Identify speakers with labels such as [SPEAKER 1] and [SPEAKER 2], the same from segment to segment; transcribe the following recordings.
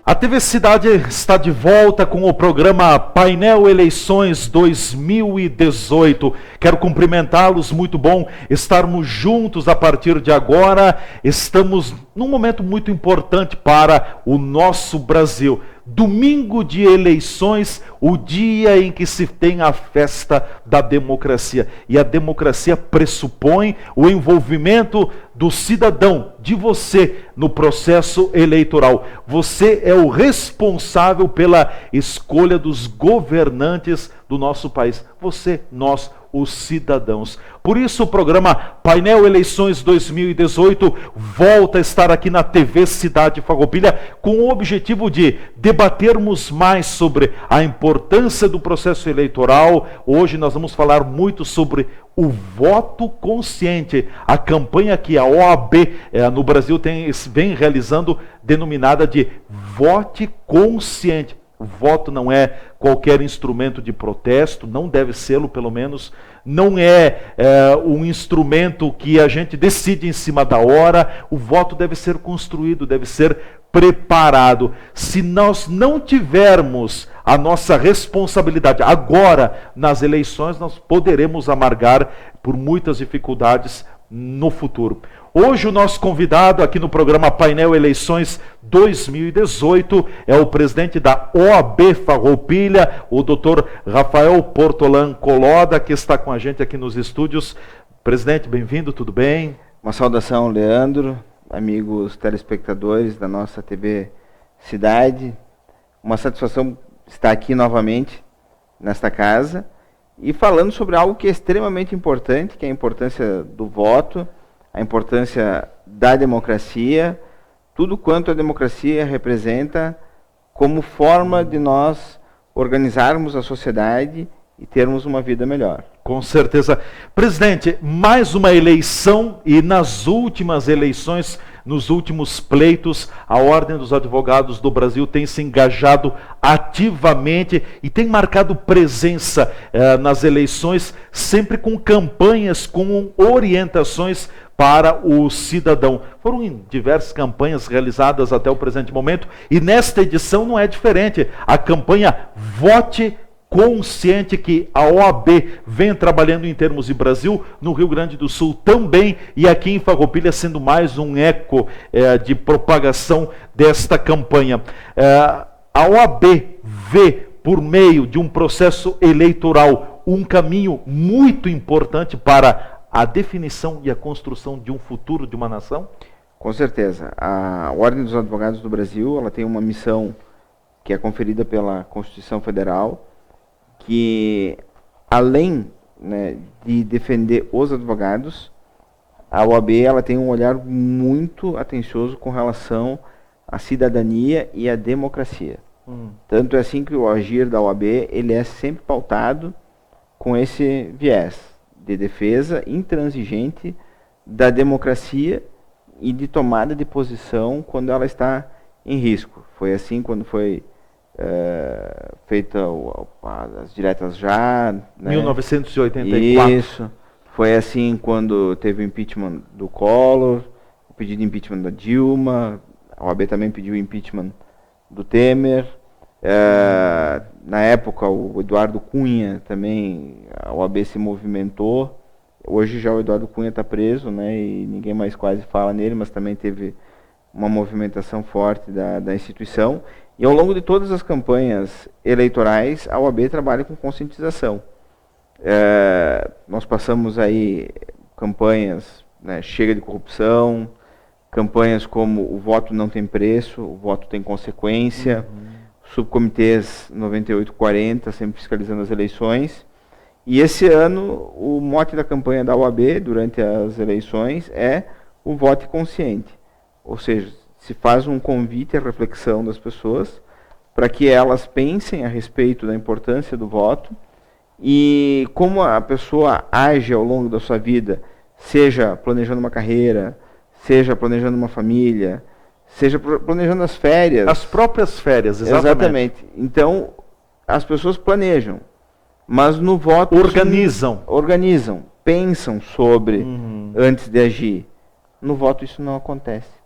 [SPEAKER 1] A TV Cidade está de volta com o programa Painel Eleições 2018. Quero cumprimentá-los, muito bom estarmos juntos a partir de agora. Estamos num momento muito importante para o nosso Brasil. Domingo de eleições, o dia em que se tem a festa da democracia. E a democracia pressupõe o envolvimento do cidadão, de você, no processo eleitoral. Você é o responsável pela escolha dos governantes do nosso país. Você, nós, os cidadãos. Por isso o programa Painel Eleições 2018 volta a estar aqui na TV Cidade Farroupilha com o objetivo de debatermos mais sobre a importância do processo eleitoral. Hoje nós vamos falar muito sobre o voto consciente, a campanha que a OAB no Brasil vem realizando, denominada de Vote Consciente. O voto não é qualquer instrumento de protesto, não deve ser-lo, pelo menos. Não é um instrumento que a gente decide em cima da hora. O voto deve ser construído, deve ser preparado. Se nós não tivermos a nossa responsabilidade agora nas eleições, nós poderemos amargar por muitas dificuldades no futuro. Hoje o nosso convidado aqui no programa Painel Eleições 2018 é o presidente da OAB Farroupilha, o Dr. Rafael Portolan Coloda, que está com a gente aqui nos estúdios. Presidente, bem-vindo, tudo bem?
[SPEAKER 2] Uma saudação, Leandro, amigos telespectadores da nossa TV Cidade. Uma satisfação estar aqui novamente nesta casa e falando sobre algo que é extremamente importante, que é a importância do voto, a importância da democracia, tudo quanto a democracia representa como forma de nós organizarmos a sociedade e termos uma vida melhor.
[SPEAKER 1] Com certeza. Presidente, mais uma eleição e nas últimas eleições, nos últimos pleitos, a Ordem dos Advogados do Brasil tem se engajado ativamente e tem marcado presença nas eleições, sempre com campanhas, com orientações para o cidadão. Foram diversas campanhas realizadas até o presente momento e nesta edição não é diferente. A campanha Vote Consciente, que a OAB vem trabalhando em termos de Brasil, no Rio Grande do Sul também, e aqui em Farroupilha sendo mais um eco de propagação desta campanha. A OAB vê, por meio de um processo eleitoral, um caminho muito importante para a definição e a construção de um futuro de uma nação?
[SPEAKER 2] Com certeza. A Ordem dos Advogados do Brasil, ela tem uma missão que é conferida pela Constituição Federal, que além, né, de defender os advogados, a OAB ela tem um olhar muito atencioso com relação à cidadania e à democracia. Tanto é assim que o agir da OAB ele é sempre pautado com esse viés de defesa intransigente da democracia e de tomada de posição quando ela está em risco. Foi assim quando foi feita as diretas já, né?
[SPEAKER 1] 1984.
[SPEAKER 2] Isso. Foi assim quando teve o impeachment do Collor, o pedido de impeachment da Dilma, a OAB também pediu o impeachment do Temer. Na época, o Eduardo Cunha também, a OAB se movimentou. Hoje já o Eduardo Cunha está preso, né, e ninguém mais quase fala nele, mas também teve uma movimentação forte da instituição. E ao longo de todas as campanhas eleitorais, a OAB trabalha com conscientização. Nós passamos aí campanhas, né, chega de corrupção, campanhas como o voto não tem preço, o voto tem consequência, subcomitês 9840, sempre fiscalizando as eleições. E esse ano, o mote da campanha da OAB, durante as eleições, é o voto consciente. Ou seja, se faz um convite à reflexão das pessoas para que elas pensem a respeito da importância do voto e como a pessoa age ao longo da sua vida, seja planejando uma carreira, seja planejando uma família, seja planejando as férias.
[SPEAKER 1] As próprias férias, exatamente.
[SPEAKER 2] Exatamente. Então, as pessoas planejam, mas no voto... Organizam, pensam sobre antes de agir. No voto isso não acontece.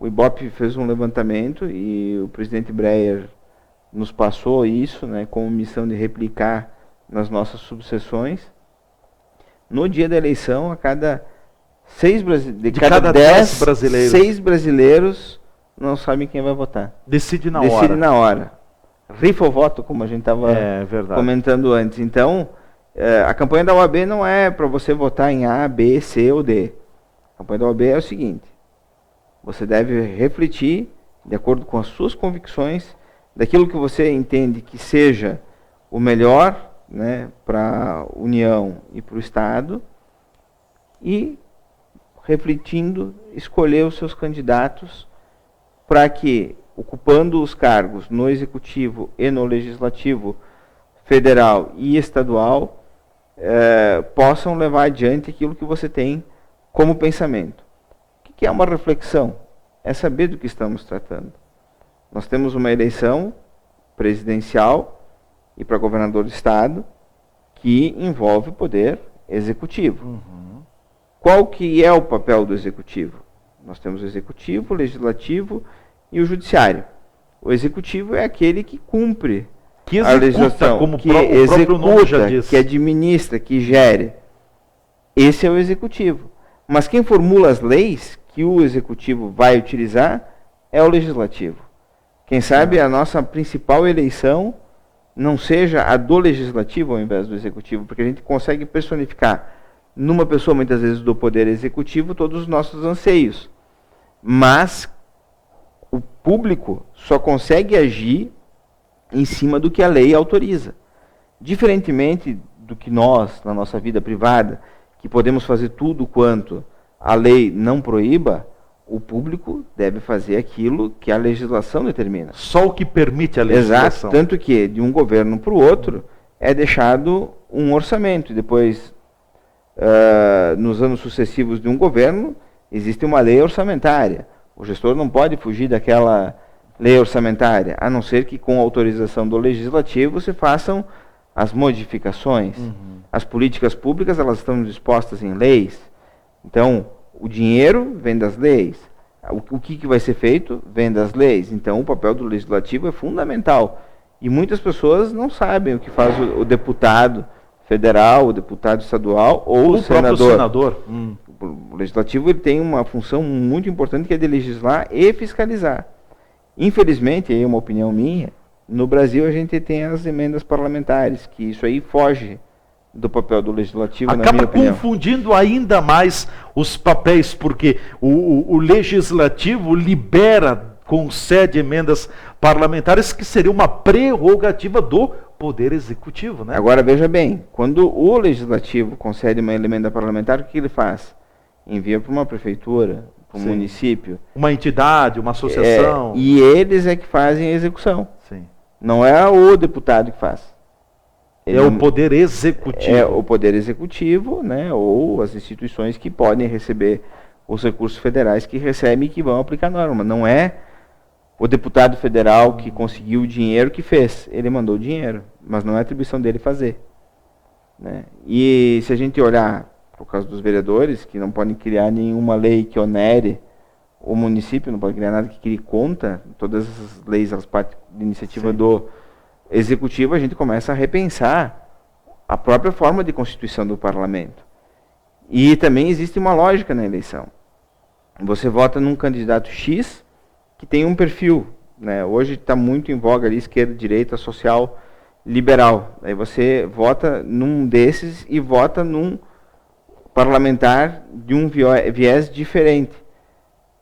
[SPEAKER 2] O Ibope fez um levantamento e o presidente Breyer nos passou isso, né, como missão de replicar nas nossas subseções. No dia da eleição, a cada cada 10 brasileiros, 6 brasileiros não sabem quem vai votar.
[SPEAKER 1] Decide
[SPEAKER 2] na hora. Rifa o voto, como a gente estava comentando antes. Então, a campanha da OAB não é para você votar em A, B, C ou D. A campanha da OAB é o seguinte: você deve refletir, de acordo com as suas convicções, daquilo que você entende que seja o melhor, né, para a União e para o Estado, e, refletindo, escolher os seus candidatos para que, ocupando os cargos no Executivo e no Legislativo Federal e Estadual, possam levar adiante aquilo que você tem como pensamento. O que é uma reflexão? É saber do que estamos tratando. Nós temos uma eleição presidencial e para governador do Estado que envolve o poder executivo.
[SPEAKER 1] Uhum.
[SPEAKER 2] Qual que é o papel do executivo? Nós temos o executivo, o legislativo e o judiciário. O executivo é aquele que cumpre a legislação,
[SPEAKER 1] como
[SPEAKER 2] que
[SPEAKER 1] o próprio nome já diz,
[SPEAKER 2] que administra, que gere. Esse é o executivo. Mas quem formula as leis que o executivo vai utilizar é o legislativo. Quem sabe a nossa principal eleição não seja a do legislativo ao invés do executivo, porque a gente consegue personificar numa pessoa, muitas vezes, do poder executivo, todos os nossos anseios. Mas o público só consegue agir em cima do que a lei autoriza. Diferentemente do que nós, na nossa vida privada, que podemos fazer tudo quanto a lei não proíba, o público deve fazer aquilo que a legislação determina.
[SPEAKER 1] Só o que permite a legislação.
[SPEAKER 2] Exato, tanto que de um governo para o outro é deixado um orçamento, e depois, nos anos sucessivos de um governo, existe uma lei orçamentária. O gestor não pode fugir daquela lei orçamentária, a não ser que com autorização do legislativo se façam as modificações.
[SPEAKER 1] Uhum.
[SPEAKER 2] As políticas públicas, elas estão dispostas em leis. Então, o dinheiro vem das leis. O que vai ser feito vem das leis. Então, o papel do legislativo é fundamental. E muitas pessoas não sabem o que faz o deputado federal, o deputado estadual ou o senador. O legislativo ele tem uma função muito importante, que é de legislar e fiscalizar. Infelizmente, aí é uma opinião minha, no Brasil a gente tem as emendas parlamentares, que isso aí foge do papel do legislativo, na minha opinião.
[SPEAKER 1] Acaba confundindo ainda mais os papéis, porque o legislativo libera, concede emendas parlamentares, que seria uma prerrogativa do poder executivo, né?
[SPEAKER 2] Agora, veja bem, quando o legislativo concede uma emenda parlamentar, o que ele faz? Envia para uma prefeitura, para um município.
[SPEAKER 1] Uma entidade, uma associação.
[SPEAKER 2] E eles é que fazem a execução.
[SPEAKER 1] Sim.
[SPEAKER 2] Não é o deputado que faz.
[SPEAKER 1] É o poder executivo.
[SPEAKER 2] É o poder executivo, né, ou as instituições que podem receber os recursos federais que recebem e que vão aplicar a norma. Não é o deputado federal que conseguiu o dinheiro que fez. Ele mandou o dinheiro, mas não é atribuição dele fazer. Né? E se a gente olhar, por causa dos vereadores, que não podem criar nenhuma lei que onere o município, não pode criar nada que crie conta, todas essas leis, elas partem de iniciativa do executivo, a gente começa a repensar a própria forma de constituição do parlamento. E também existe uma lógica na eleição. Você vota num candidato X que tem um perfil, né? Hoje está muito em voga ali, esquerda, direita, social, liberal. Aí você vota num desses e vota num parlamentar de um viés diferente.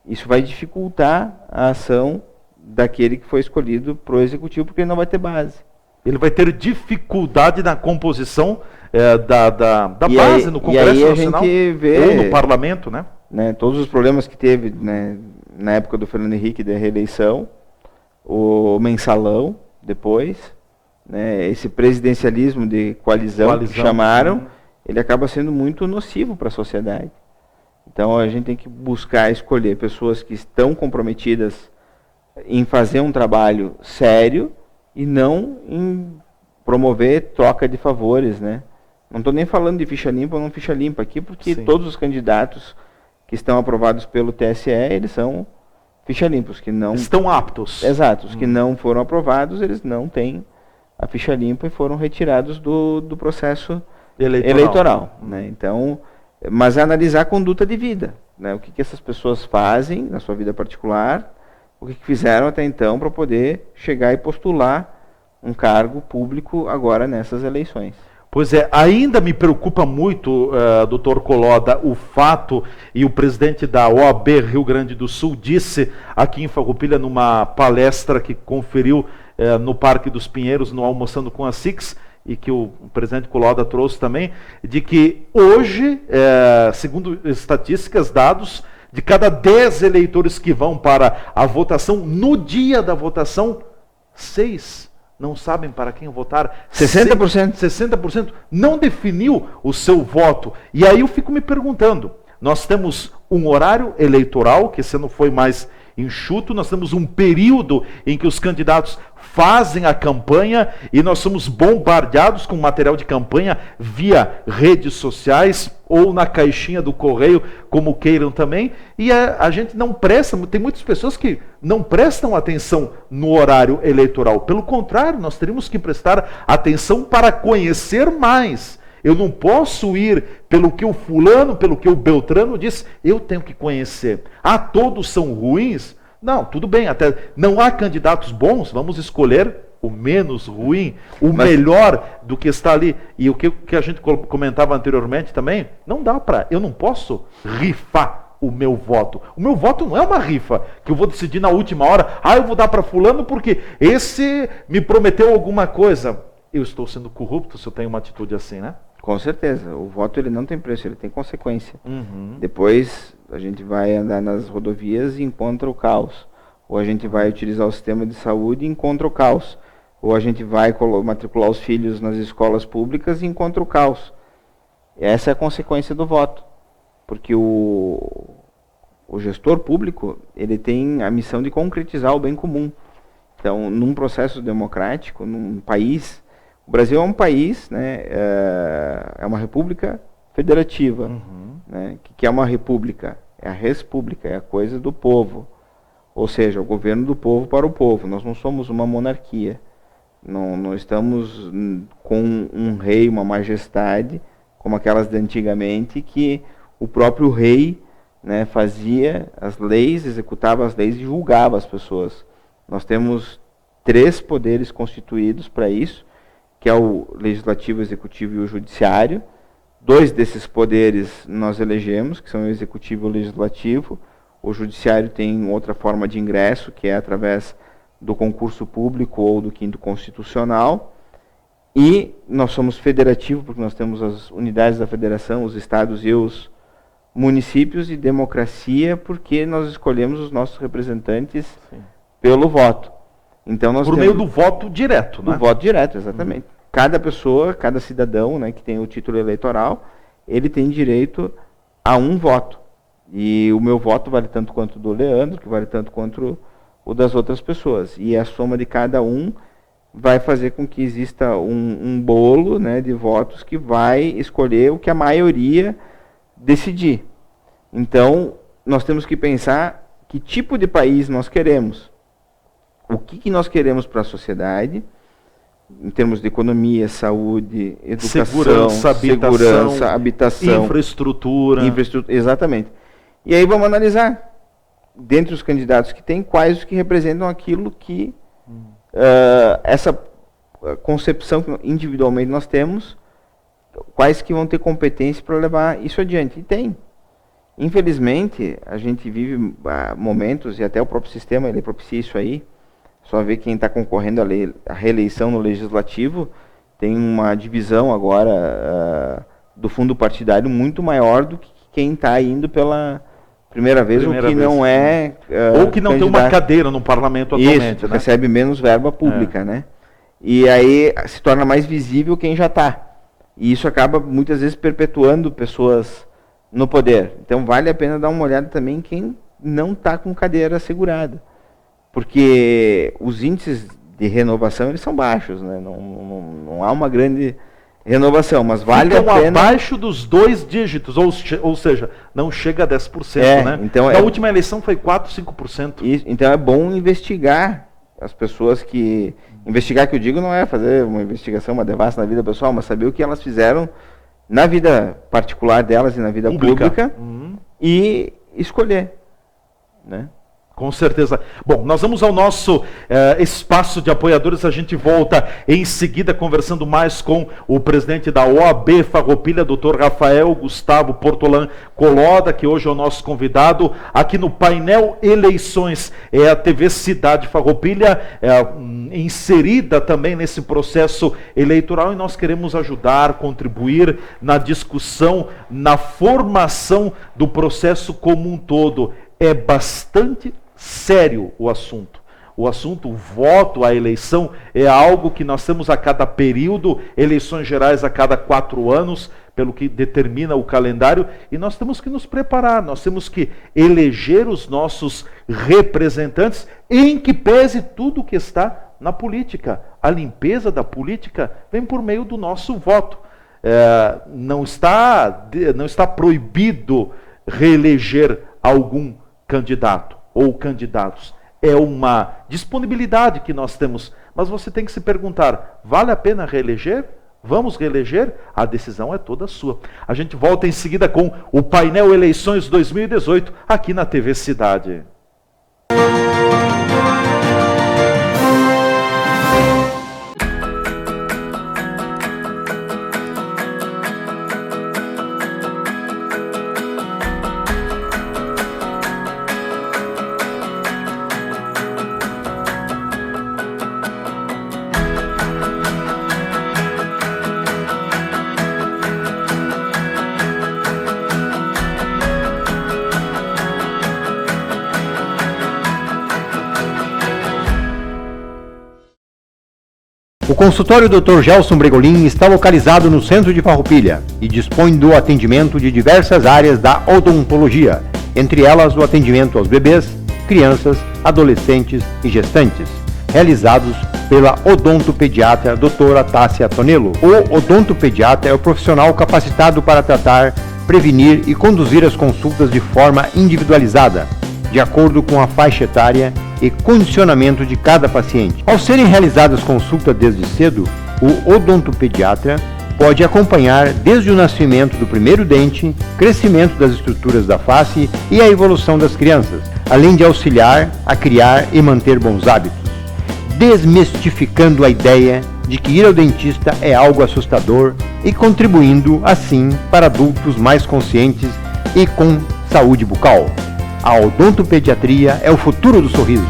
[SPEAKER 2] Isso vai dificultar a ação daquele que foi escolhido para o executivo, porque ele não vai ter base.
[SPEAKER 1] Ele vai ter dificuldade na composição da base
[SPEAKER 2] aí,
[SPEAKER 1] no Congresso Nacional ou no Parlamento, né?
[SPEAKER 2] Todos os problemas que teve, né, na época do Fernando Henrique da reeleição, o mensalão depois, né, esse presidencialismo de coalizão que chamaram, ele acaba sendo muito nocivo para a sociedade. Então a gente tem que buscar escolher pessoas que estão comprometidas em fazer um trabalho sério e não em promover troca de favores, né? Não estou nem falando de ficha limpa ou não ficha limpa aqui, porque todos os candidatos que estão aprovados pelo TSE, eles são ficha limpa. Os que não
[SPEAKER 1] estão aptos.
[SPEAKER 2] Exato. Os que não foram aprovados, eles não têm a ficha limpa e foram retirados do processo eleitoral, né? Então, mas analisar a conduta de vida, né? O que essas pessoas fazem na sua vida particular, o que fizeram até então para poder chegar e postular um cargo público agora nessas eleições.
[SPEAKER 1] Pois é, ainda me preocupa muito, doutor Coloda, o fato, e o presidente da OAB Rio Grande do Sul disse aqui em Farroupilha, numa palestra que conferiu no Parque dos Pinheiros, no Almoçando com a Six, e que o presidente Coloda trouxe também, de que hoje, segundo estatísticas, dados, de cada 10 eleitores que vão para a votação, no dia da votação, 6 não sabem para quem votar.
[SPEAKER 2] 60%.
[SPEAKER 1] 60% não definiu o seu voto. E aí eu fico me perguntando, nós temos um horário eleitoral, que esse ano foi mais enxuto, nós temos um período em que os candidatos fazem a campanha e nós somos bombardeados com material de campanha via redes sociais ou na caixinha do correio, como queiram também, e a gente não presta, tem muitas pessoas que não prestam atenção no horário eleitoral. Pelo contrário, nós teríamos que prestar atenção para conhecer mais. Eu não posso ir pelo que o fulano, pelo que o Beltrano diz, eu tenho que conhecer. Ah, todos são ruins? Não, tudo bem, até não há candidatos bons, vamos escolher o menos ruim, melhor do que está ali. E o que a gente comentava anteriormente também, não dá para, eu não posso rifar o meu voto. O meu voto não é uma rifa, que eu vou decidir na última hora, eu vou dar para fulano porque esse me prometeu alguma coisa. Eu estou sendo corrupto se eu tenho uma atitude assim, né?
[SPEAKER 2] Com certeza. O voto ele não tem preço, ele tem consequência. Depois a gente vai andar nas rodovias e encontra o caos. Ou a gente vai utilizar o sistema de saúde e encontra o caos. Ou a gente vai matricular os filhos nas escolas públicas e encontra o caos. Essa é a consequência do voto. Porque o gestor público ele tem a missão de concretizar o bem comum. Então, num processo democrático, num país... O Brasil é um país, né, é uma república federativa. Né? O que é uma república? É a res pública, é a coisa do povo. Ou seja, o governo do povo para o povo. Nós não somos uma monarquia. Não estamos com um rei, uma majestade, como aquelas de antigamente, que o próprio rei, né, fazia as leis, executava as leis e julgava as pessoas. Nós temos 3 poderes constituídos para isso, que é o legislativo, o executivo e o judiciário. 2 desses poderes nós elegemos, que são o executivo e o legislativo. O judiciário tem outra forma de ingresso, que é através do concurso público ou do quinto constitucional. E nós somos federativo, porque nós temos as unidades da federação, os estados e os municípios, e democracia, porque nós escolhemos os nossos representantes pelo voto. Então nós
[SPEAKER 1] meio do voto direto, né?
[SPEAKER 2] Do voto direto, exatamente. Cada pessoa, cada cidadão, né, que tem o título eleitoral, ele tem direito a um voto. E o meu voto vale tanto quanto o do Leandro, que vale tanto quanto o das outras pessoas. E a soma de cada um vai fazer com que exista um bolo, né, de votos que vai escolher o que a maioria decidir. Então, nós temos que pensar que tipo de país nós queremos. O que nós queremos para a sociedade, em termos de economia, saúde, educação, segurança, habitação,
[SPEAKER 1] infraestrutura.
[SPEAKER 2] Exatamente. E aí vamos analisar, dentre os candidatos que tem, quais os que representam aquilo que essa concepção que individualmente nós temos, quais que vão ter competência para levar isso adiante. E tem. Infelizmente, a gente vive momentos, e até o próprio sistema ele propicia isso aí. Só ver quem está concorrendo à reeleição no Legislativo, tem uma divisão agora do fundo partidário muito maior do que quem está indo pela primeira vez, ou que não é
[SPEAKER 1] ou que não tem uma cadeira no parlamento atualmente.
[SPEAKER 2] Isso, né? Recebe menos verba pública, né? E aí se torna mais visível quem já está. E isso acaba muitas vezes perpetuando pessoas no poder. Então vale a pena dar uma olhada também em quem não está com cadeira assegurada. Porque os índices de renovação eles são baixos, né? Não há uma grande Renovação, mas vale a pena...
[SPEAKER 1] abaixo dos 2 dígitos, ou seja, não chega a 10%, né?
[SPEAKER 2] Então
[SPEAKER 1] na última eleição foi 4%, 5%.
[SPEAKER 2] Isso, então é bom investigar as pessoas que... Investigar, que eu digo, não é fazer uma investigação, uma devassa na vida pessoal, mas saber o que elas fizeram na vida particular delas e na vida pública e escolher, né?
[SPEAKER 1] Com certeza. Bom, nós vamos ao nosso espaço de apoiadores. A gente volta em seguida conversando mais com o presidente da OAB Farroupilha, Dr. Rafael Gustavo Portolan Coloda, que hoje é o nosso convidado aqui no painel Eleições. É a TV Cidade Farroupilha, inserida também nesse processo eleitoral, e nós queremos ajudar, contribuir na discussão, na formação do processo como um todo. É bastante sério o assunto. O assunto, o voto, a eleição, é algo que nós temos a cada período, eleições gerais a cada 4 anos, pelo que determina o calendário, e nós temos que nos preparar, nós temos que eleger os nossos representantes, em que pese tudo que está na política. A limpeza da política vem por meio do nosso voto. Não está proibido reeleger algum candidato ou candidatos. É uma disponibilidade que nós temos, mas você tem que se perguntar, vale a pena reeleger? Vamos reeleger? A decisão é toda sua. A gente volta em seguida com o painel Eleições 2018 aqui na TV Cidade.
[SPEAKER 3] O consultório Dr. Gelson Bregolin está localizado no centro de Farroupilha e dispõe do atendimento de diversas áreas da odontologia, entre elas o atendimento aos bebês, crianças, adolescentes e gestantes, realizados pela odontopediatra doutora Tássia Tonello. O odontopediatra é o profissional capacitado para tratar, prevenir e conduzir as consultas de forma individualizada, de acordo com a faixa etária e condicionamento de cada paciente. Ao serem realizadas consultas desde cedo, o odontopediatra pode acompanhar desde o nascimento do primeiro dente, crescimento das estruturas da face e a evolução das crianças, além de auxiliar a criar e manter bons hábitos, desmistificando a ideia de que ir ao dentista é algo assustador e contribuindo, assim, para adultos mais conscientes e com saúde bucal. A odontopediatria é o futuro do sorriso.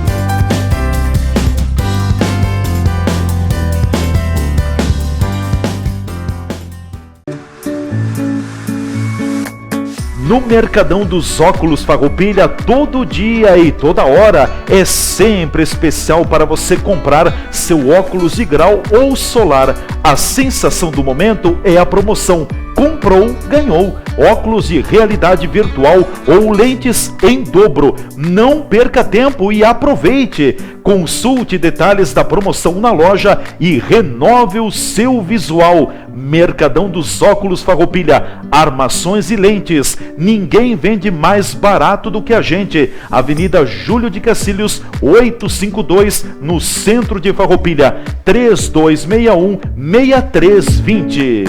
[SPEAKER 1] No Mercadão dos Óculos Farroupilha, todo dia e toda hora é sempre especial para você comprar seu óculos de grau ou solar. A sensação do momento é a promoção Comprou, ganhou. Óculos de realidade virtual ou lentes em dobro. Não perca tempo e aproveite. Consulte detalhes da promoção na loja e renove o seu visual. Mercadão dos Óculos Farroupilha, armações e lentes. Ninguém vende mais barato do que a gente. Avenida Júlio de Cacilhos, 852, no centro de Farroupilha. 3261-6320.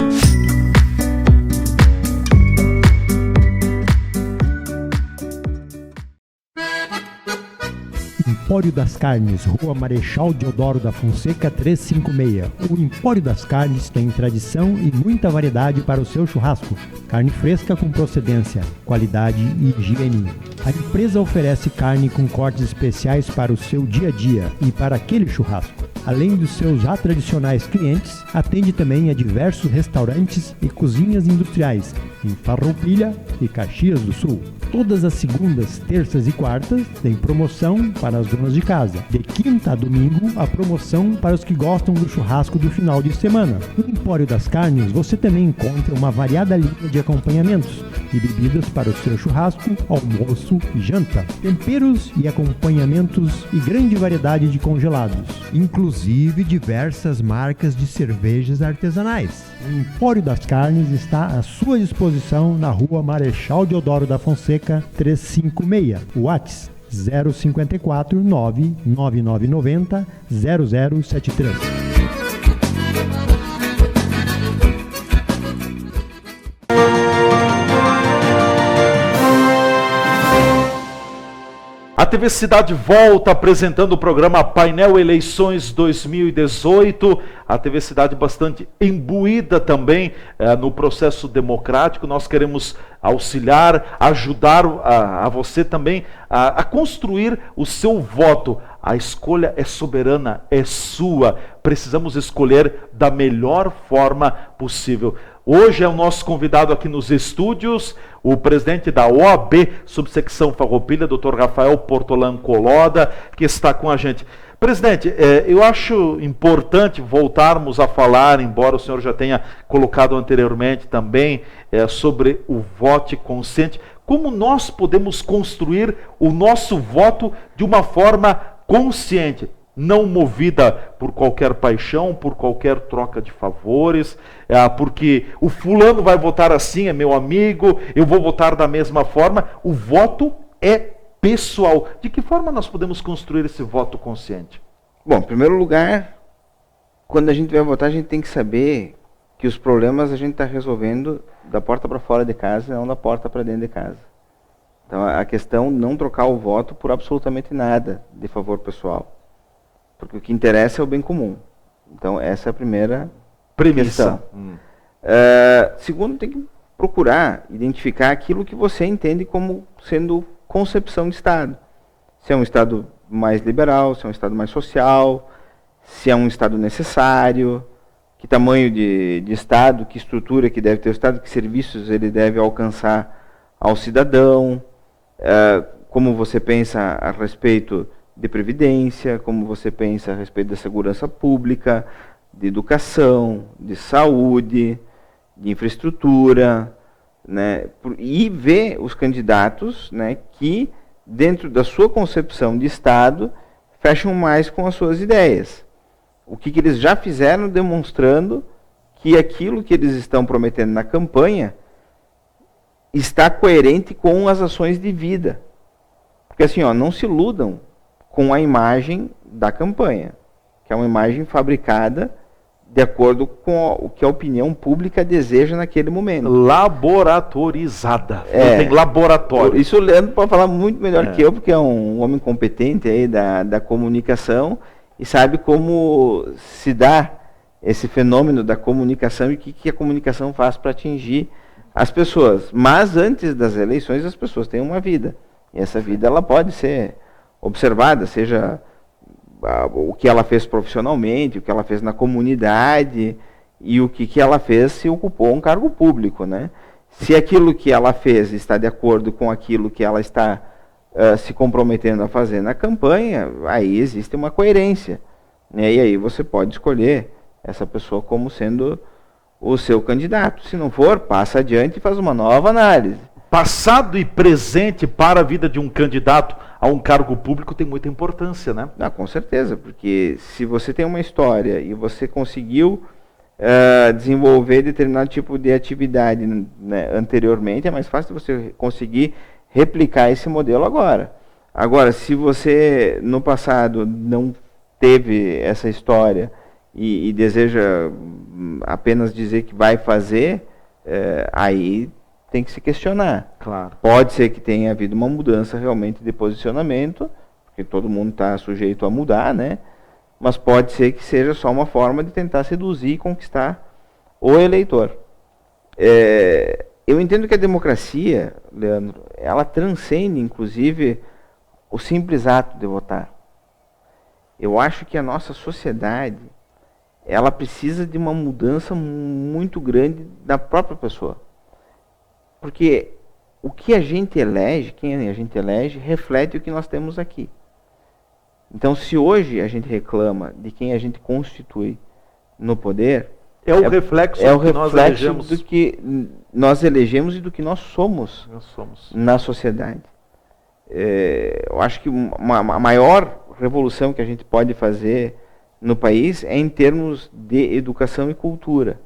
[SPEAKER 4] Empório das Carnes, Rua Marechal Deodoro da Fonseca 356. O Empório das Carnes tem tradição e muita variedade para o seu churrasco. Carne fresca com procedência, qualidade e higiene. A empresa oferece carne com cortes especiais para o seu dia a dia e para aquele churrasco. Além dos seus já tradicionais clientes, atende também a diversos restaurantes e cozinhas industriais, em Farroupilha e Caxias do Sul. Todas as segundas, terças e quartas tem promoção para as donas de casa. De quinta a domingo, a promoção para os que gostam do churrasco do final de semana. No Empório das Carnes, você também encontra uma variada linha de acompanhamentos e bebidas para o seu churrasco, almoço e janta. Temperos e acompanhamentos e grande variedade de congelados. Inclusive diversas marcas de cervejas artesanais. O Empório das Carnes está à sua disposição na Rua Marechal Deodoro da Fonseca, 356. WhatsApp 054 99990 0073.
[SPEAKER 1] A TV Cidade volta apresentando o programa Painel Eleições 2018. A TV Cidade bastante imbuída também no processo democrático. Nós queremos auxiliar, ajudar a você também a construir o seu voto. A escolha é soberana, é sua. Precisamos escolher da melhor forma possível. Hoje é o nosso convidado aqui nos estúdios, o presidente da OAB, subsecção Farroupilha, Dr. Rafael Portolan Coloda, que está com a gente. Presidente, eu acho importante voltarmos a falar, embora o senhor já tenha colocado anteriormente também, sobre o voto consciente, como nós podemos construir o nosso voto de uma forma consciente, não movida por qualquer paixão, por qualquer troca de favores, porque o fulano vai votar assim, é meu amigo, eu vou votar da mesma forma. O voto é pessoal. De que forma nós podemos construir esse voto consciente?
[SPEAKER 2] Bom, em primeiro lugar, quando a gente vai votar, a gente tem que saber que os problemas a gente está resolvendo da porta para fora de casa, não da porta para dentro de casa. Então, a questão não trocar o voto por absolutamente nada de favor pessoal. Porque o que interessa é o bem comum. Então, essa é a primeira
[SPEAKER 1] premissa.
[SPEAKER 2] Segundo, tem que procurar identificar aquilo que você entende como sendo concepção de Estado. Se é um Estado mais liberal, se é um Estado mais social, se é um Estado necessário, que tamanho de Estado, que estrutura que deve ter o Estado, que serviços ele deve alcançar ao cidadão, como você pensa a respeito de previdência, como você pensa a respeito da segurança pública, de educação, de saúde, de infraestrutura, né? E ver os candidatos, né, que, dentro da sua concepção de Estado, fecham mais com as suas ideias. O que eles já fizeram demonstrando que aquilo que eles estão prometendo na campanha está coerente com as ações de vida. Porque assim, não se iludam com a imagem da campanha, que é uma imagem fabricada de acordo com o que a opinião pública deseja naquele momento.
[SPEAKER 1] Laboratorizada. Tem laboratório.
[SPEAKER 2] Isso o Leandro pode falar muito melhor que eu, porque é um homem competente aí da comunicação e sabe como se dá esse fenômeno da comunicação e o que a comunicação faz para atingir as pessoas. Mas antes das eleições as pessoas têm uma vida. E essa vida ela pode ser observada, seja o que ela fez profissionalmente, o que ela fez na comunidade e o que ela fez se ocupou um cargo público, né? Se aquilo que ela fez está de acordo com aquilo que ela está se comprometendo a fazer na campanha, aí existe uma coerência, né? E aí você pode escolher essa pessoa como sendo o seu candidato. Se não for, passa adiante e faz uma nova análise.
[SPEAKER 1] Passado e presente para a vida de um candidato a um cargo público tem muita importância, né?
[SPEAKER 2] Com certeza, porque se você tem uma história e você conseguiu desenvolver determinado tipo de atividade, né, anteriormente, é mais fácil você conseguir replicar esse modelo agora. Agora, se você no passado não teve essa história e deseja apenas dizer que vai fazer, aí tem que se questionar.
[SPEAKER 1] Claro.
[SPEAKER 2] Pode ser que tenha havido uma mudança realmente de posicionamento, porque todo mundo está sujeito a mudar, né? Mas pode ser que seja só uma forma de tentar seduzir e conquistar o eleitor. Eu entendo que a democracia, Leandro, ela transcende, inclusive, o simples ato de votar. Eu acho que a nossa sociedade, ela precisa de uma mudança muito grande da própria pessoa. Porque o que a gente elege, quem a gente elege, reflete o que nós temos aqui. Então, se hoje a gente reclama de quem a gente constitui no poder,
[SPEAKER 1] é o reflexo
[SPEAKER 2] do
[SPEAKER 1] que nós elegemos.
[SPEAKER 2] Do que nós elegemos e do que nós somos na sociedade. Eu acho que a maior revolução que a gente pode fazer no país é em termos de educação e cultura.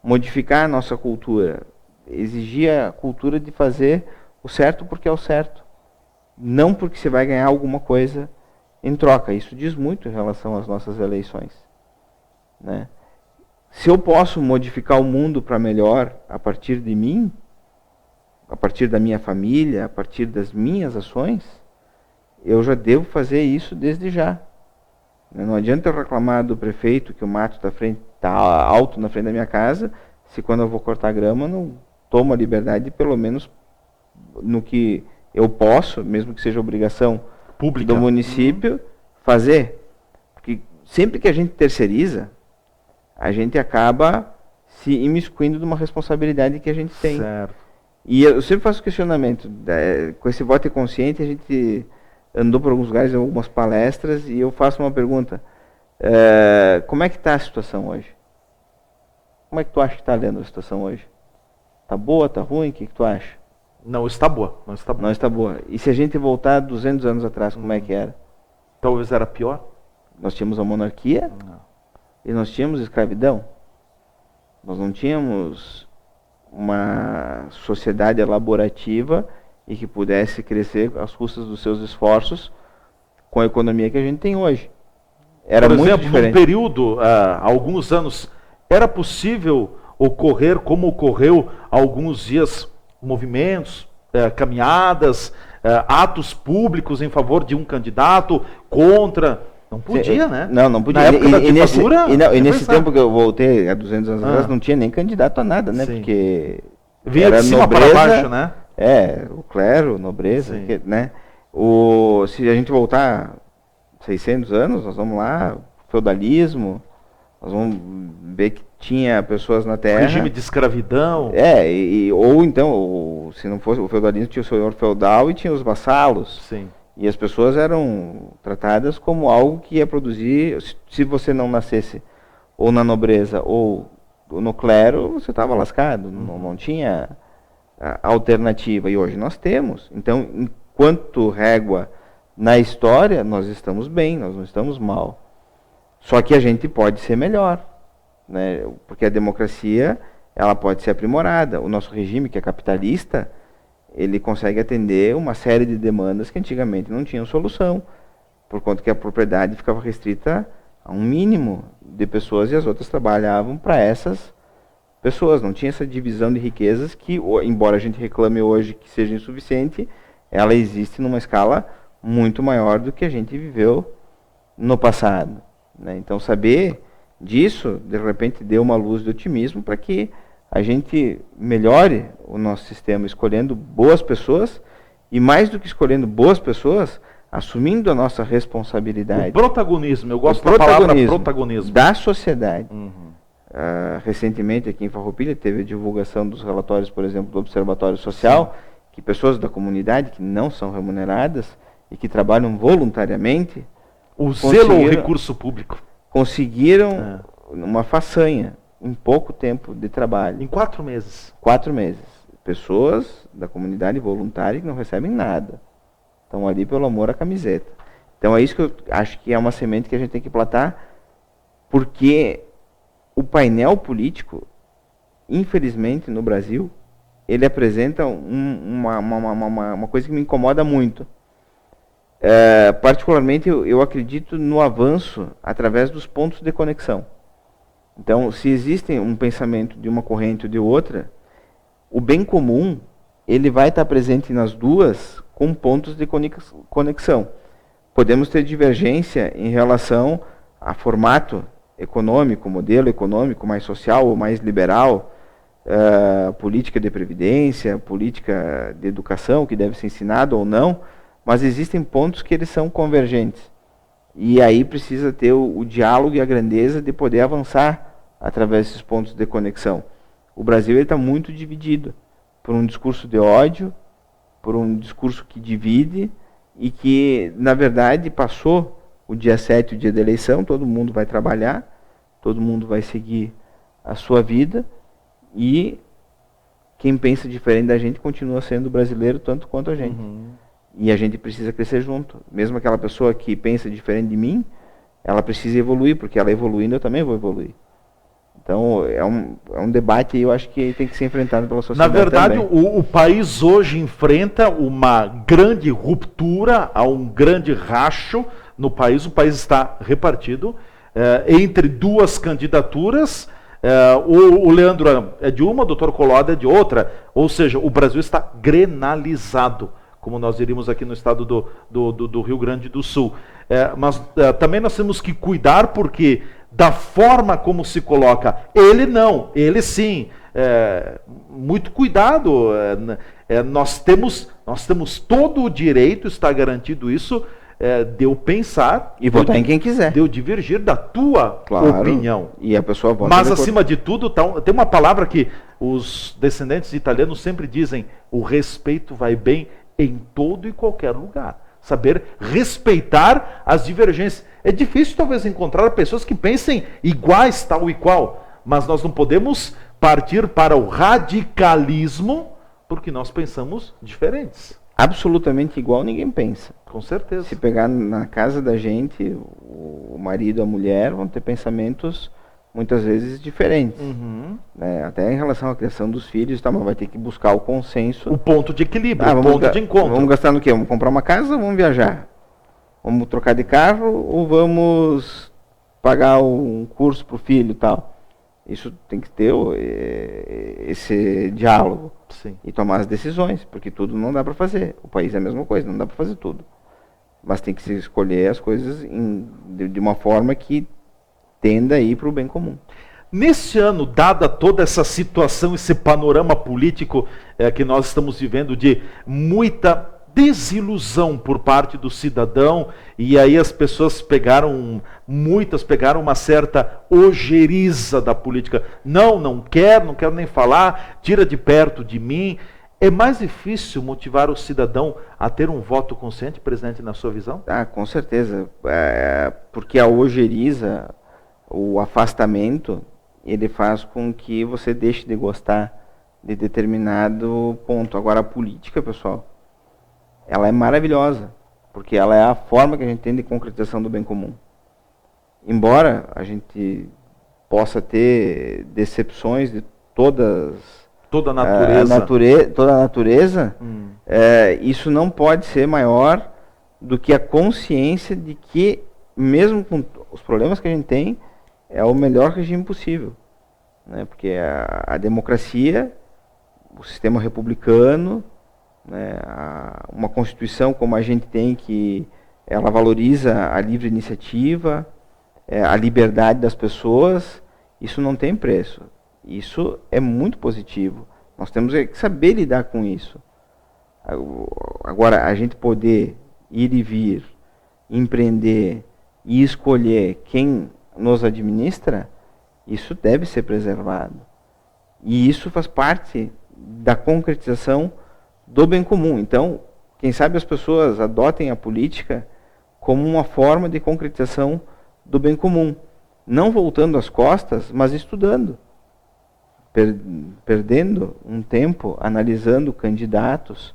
[SPEAKER 2] Modificar a nossa cultura. Exigir a cultura de fazer o certo porque é o certo. Não porque você vai ganhar alguma coisa em troca. Isso diz muito em relação às nossas eleições. Né? Se eu posso modificar o mundo para melhor a partir de mim, a partir da minha família, a partir das minhas ações, eu já devo fazer isso desde já. Não adianta eu reclamar do prefeito que o mato está alto na frente da minha casa, se quando eu vou cortar grama não tomo a liberdade, pelo menos no que eu posso, mesmo que seja obrigação pública do município, fazer. Porque sempre que a gente terceiriza, a gente acaba se imiscuindo de uma responsabilidade que a gente tem.
[SPEAKER 1] Certo.
[SPEAKER 2] E eu sempre faço questionamento. Com esse voto consciente, a gente andou por alguns lugares, em algumas palestras, e eu faço uma pergunta. Como é que está a situação hoje? Como é que tu acha que está lendo a situação hoje? Está boa, está ruim? O que tu acha?
[SPEAKER 1] Não está boa.
[SPEAKER 2] Não está boa. E se a gente voltar 200 anos atrás, como é que era?
[SPEAKER 1] Talvez era pior.
[SPEAKER 2] Nós tínhamos a monarquia e nós tínhamos escravidão. Nós não tínhamos uma sociedade elaborativa e que pudesse crescer às custas dos seus esforços com a economia que a gente tem hoje. Era
[SPEAKER 1] por
[SPEAKER 2] muito
[SPEAKER 1] exemplo,
[SPEAKER 2] diferente.
[SPEAKER 1] num período, há alguns anos, era possível ocorrer, como ocorreu há alguns dias, movimentos, caminhadas, atos públicos em favor de um candidato, contra... Não podia, né?
[SPEAKER 2] Não podia.
[SPEAKER 1] Na época da ditadura,
[SPEAKER 2] e nesse tempo que eu voltei, há 200 anos atrás, não tinha nem candidato a nada, né? Sim. Porque
[SPEAKER 1] vinha de cima para baixo, né?
[SPEAKER 2] O clero, nobreza, né? Se a gente voltar 600 anos, nós vamos lá, feudalismo, nós vamos ver que tinha pessoas na terra.
[SPEAKER 1] Regime de escravidão.
[SPEAKER 2] Ou então, se não fosse o feudalismo, tinha o senhor feudal e tinha os vassalos.
[SPEAKER 1] Sim.
[SPEAKER 2] E as pessoas eram tratadas como algo que ia produzir, se você não nascesse ou na nobreza ou no clero, você estava lascado, não tinha alternativa. E hoje nós temos. Então, enquanto régua na história, nós estamos bem, nós não estamos mal. Só que a gente pode ser melhor, né? Porque a democracia ela pode ser aprimorada. O nosso regime, que é capitalista, ele consegue atender uma série de demandas que antigamente não tinham solução, por conta que a propriedade ficava restrita a um mínimo de pessoas e as outras trabalhavam para essas pessoas. Não tinha essa divisão de riquezas que, embora a gente reclame hoje que seja insuficiente, ela existe numa escala muito maior do que a gente viveu no passado, né? Então, saber disso, de repente, deu uma luz de otimismo para que a gente melhore o nosso sistema escolhendo boas pessoas e, mais do que escolhendo boas pessoas, assumindo a nossa responsabilidade.
[SPEAKER 1] O protagonismo, eu gosto da palavra protagonismo.
[SPEAKER 2] Da sociedade. Recentemente, aqui em Farroupilha, teve a divulgação dos relatórios, por exemplo, do Observatório Social, que pessoas da comunidade que não são remuneradas e que trabalham voluntariamente...
[SPEAKER 1] O zelo ao recurso público.
[SPEAKER 2] Conseguiram uma façanha em pouco tempo de trabalho.
[SPEAKER 1] Em 4 meses.
[SPEAKER 2] 4 meses. Pessoas da comunidade voluntária que não recebem nada. Estão ali pelo amor à camiseta. Então é isso que eu acho que é uma semente que a gente tem que plantar, porque o painel político, infelizmente no Brasil, ele apresenta uma coisa que me incomoda muito. Particularmente eu acredito no avanço através dos pontos de conexão. Então, se existe um pensamento de uma corrente ou de outra, o bem comum ele vai estar presente nas duas com pontos de conexão. Podemos ter divergência em relação a formato econômico, modelo econômico mais social ou mais liberal, política de previdência, política de educação que deve ser ensinado ou não, mas existem pontos que eles são convergentes. E aí precisa ter o diálogo e a grandeza de poder avançar através desses pontos de conexão. O Brasil está muito dividido. por um discurso de ódio, por um discurso que divide e que, na verdade, passou o dia 7, o dia da eleição, todo mundo vai trabalhar, todo mundo vai seguir a sua vida e quem pensa diferente da gente continua sendo brasileiro tanto quanto a gente. E a gente precisa crescer junto. Mesmo aquela pessoa que pensa diferente de mim, ela precisa evoluir, porque ela evoluindo eu também vou evoluir. Então é um debate, eu acho que tem que ser enfrentado pela sociedade.
[SPEAKER 1] Na verdade,
[SPEAKER 2] também.
[SPEAKER 1] o país hoje enfrenta uma grande ruptura, há um grande racho no país. O país está repartido entre duas candidaturas. O Leandro é de uma, o doutor Collor é de outra. Ou seja, o Brasil está grenalizado, como nós diríamos aqui no estado do Rio Grande do Sul. Mas também nós temos que cuidar, porque da forma como se coloca, ele sim, muito cuidado, nós temos todo o direito, está garantido isso, de eu pensar
[SPEAKER 2] e votar em quem quiser,
[SPEAKER 1] de eu divergir da tua opinião.
[SPEAKER 2] E a pessoa vota.
[SPEAKER 1] Mas acima de tudo, tem uma palavra que os descendentes italianos sempre dizem: o respeito vai bem em todo e qualquer lugar. Saber respeitar as divergências. É difícil talvez encontrar pessoas que pensem iguais, tal e qual, mas nós não podemos partir para o radicalismo porque nós pensamos diferentes.
[SPEAKER 2] Absolutamente igual ninguém pensa.
[SPEAKER 1] Com certeza.
[SPEAKER 2] Se pegar na casa da gente, o marido e a mulher vão ter pensamentos muitas vezes diferentes. Né? Até em relação à criação dos filhos, mas vai ter que buscar o consenso.
[SPEAKER 1] O ponto de equilíbrio, o ponto de encontro.
[SPEAKER 2] Vamos gastar no quê? Vamos comprar uma casa ou vamos viajar? Vamos trocar de carro ou vamos pagar um curso para o filho e tal? Isso tem que ter esse diálogo.
[SPEAKER 1] Sim.
[SPEAKER 2] E tomar as decisões, porque tudo não dá para fazer. O país é a mesma coisa, não dá para fazer tudo. Mas tem que se escolher as coisas de uma forma que tenda a ir para o bem comum.
[SPEAKER 1] Nesse ano, dada toda essa situação, esse panorama político que nós estamos vivendo, de muita desilusão por parte do cidadão, e aí as pessoas muitas pegaram uma certa ojeriza da política. Não quero nem falar, tira de perto de mim. É mais difícil motivar o cidadão a ter um voto consciente, presidente, na sua visão?
[SPEAKER 2] Com certeza. Porque a ojeriza, o afastamento, ele faz com que você deixe de gostar de determinado ponto. Agora, a política, pessoal, ela é maravilhosa, porque ela é a forma que a gente tem de concretização do bem comum. Embora a gente possa ter decepções de toda a natureza, isso não pode ser maior do que a consciência de que, mesmo com os problemas que a gente tem, é o melhor regime possível. Né? Porque a democracia, o sistema republicano, né, uma Constituição como a gente tem, que ela valoriza a livre iniciativa, a liberdade das pessoas, isso não tem preço. Isso é muito positivo. Nós temos que saber lidar com isso. Agora, a gente poder ir e vir, empreender e escolher quem nos administra, isso deve ser preservado. E isso faz parte da concretização do bem comum. Então, quem sabe as pessoas adotem a política como uma forma de concretização do bem comum. Não voltando as costas, mas estudando. Perdendo um tempo, analisando candidatos.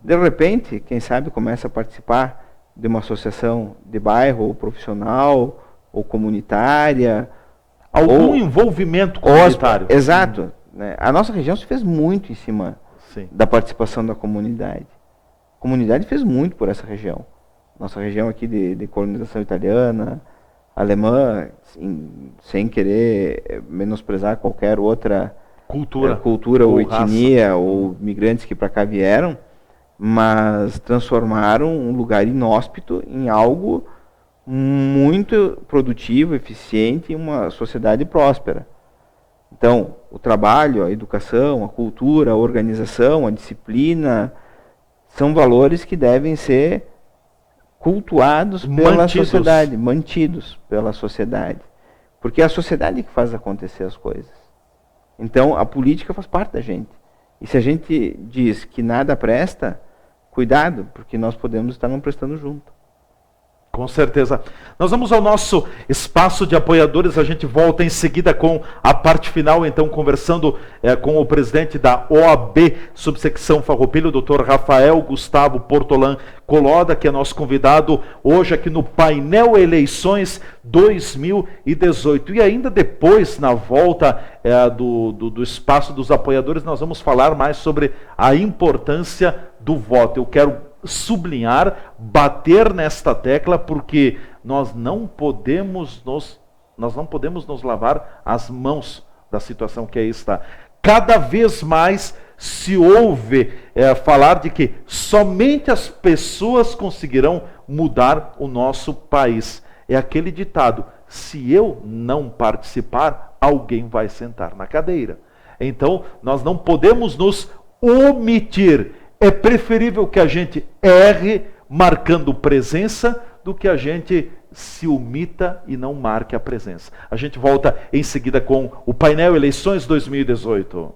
[SPEAKER 2] De repente, quem sabe começa a participar de uma associação de bairro, ou profissional, ou comunitária.
[SPEAKER 1] Algum envolvimento comunitário.
[SPEAKER 2] Exato. Né? A nossa região se fez muito em cima
[SPEAKER 1] Sim.
[SPEAKER 2] da participação da comunidade. A comunidade fez muito por essa região. Nossa região aqui de colonização italiana, alemã, sem querer menosprezar qualquer outra cultura ou etnia, ou migrantes que para cá vieram, mas transformaram um lugar inóspito em algo muito produtivo, eficiente, e uma sociedade próspera. Então, o trabalho, a educação, a cultura, a organização, a disciplina, são valores que devem ser cultuados pela sociedade, mantidos pela sociedade. Porque é a sociedade que faz acontecer as coisas. Então, a política faz parte da gente. E se a gente diz que nada presta, cuidado, porque nós podemos estar não prestando junto.
[SPEAKER 1] Com certeza. Nós vamos ao nosso espaço de apoiadores, a gente volta em seguida com a parte final, então conversando com o presidente da OAB, subsecção Farroupilha, o Dr. Rafael Gustavo Portolan Coloda, que é nosso convidado hoje aqui no Painel Eleições 2018. E ainda depois, na volta do espaço dos apoiadores, nós vamos falar mais sobre a importância do voto. Eu quero sublinhar, bater nesta tecla, porque nós não podemos nos lavar as mãos da situação que aí está. Cada vez mais se ouve falar de que somente as pessoas conseguirão mudar o nosso país. É aquele ditado: se eu não participar, alguém vai sentar na cadeira. Então, nós não podemos nos omitir. É preferível que a gente erre marcando presença do que a gente se omita e não marque a presença. A gente volta em seguida com o Painel Eleições 2018.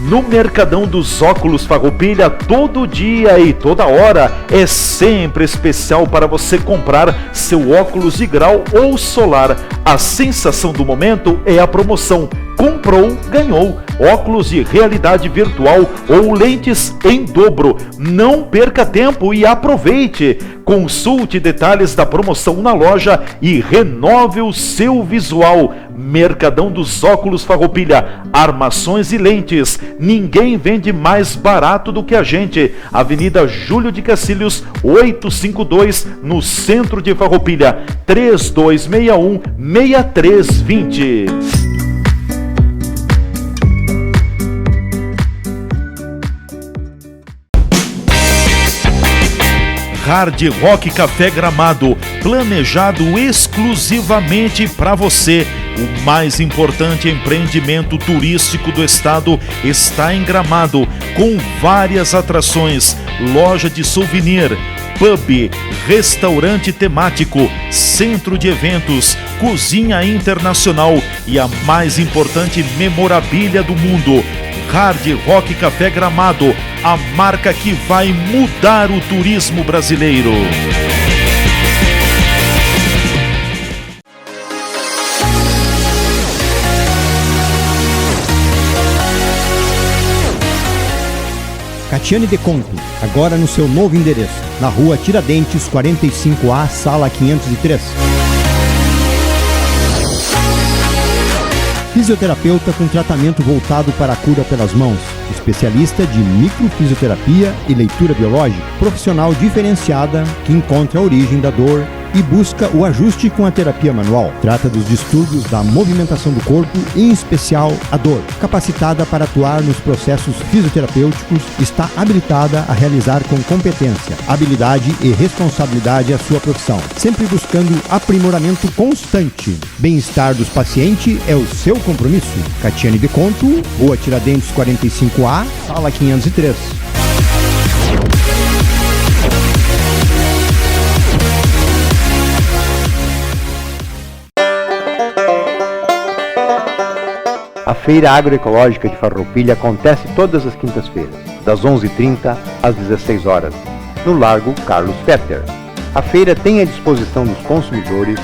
[SPEAKER 1] No Mercadão dos Óculos Farroupilha, todo dia e toda hora é sempre especial para você comprar seu óculos de grau ou solar. A sensação do momento é a promoção Comprou, ganhou. Óculos de realidade virtual ou lentes em dobro. Não perca tempo e aproveite. Consulte detalhes da promoção na loja e renove o seu visual. Mercadão dos Óculos Farroupilha, armações e lentes. Ninguém vende mais barato do que a gente. Avenida Júlio de Cacilhos, 852, no centro de Farroupilha. 3261-6320. Hard Rock Café Gramado, planejado exclusivamente para você. O mais importante empreendimento turístico do estado está em Gramado, com várias atrações, loja de souvenir, pub, restaurante temático, centro de eventos, cozinha internacional e a mais importante memorabilia do mundo. Hard Rock Café Gramado, a marca que vai mudar o turismo brasileiro.
[SPEAKER 4] Catiane de Conto, agora no seu novo endereço, na rua Tiradentes 45A, sala 503. Fisioterapeuta com tratamento voltado para a cura pelas mãos. Especialista de microfisioterapia e leitura biológica. Profissional diferenciada que encontra a origem da dor e busca o ajuste com a terapia manual. Trata dos distúrbios da movimentação do corpo, em especial a dor. Capacitada para atuar nos processos fisioterapêuticos, está habilitada a realizar com competência, habilidade e responsabilidade a sua profissão, sempre buscando aprimoramento constante. Bem-estar dos pacientes é o seu compromisso. Catiane de Conto, Rua Tiradentes 45A, sala 503.
[SPEAKER 3] A Feira Agroecológica de Farroupilha acontece todas as quintas-feiras, das 11h30 às 16 horas, no Largo Carlos Fetter. A feira tem à disposição dos consumidores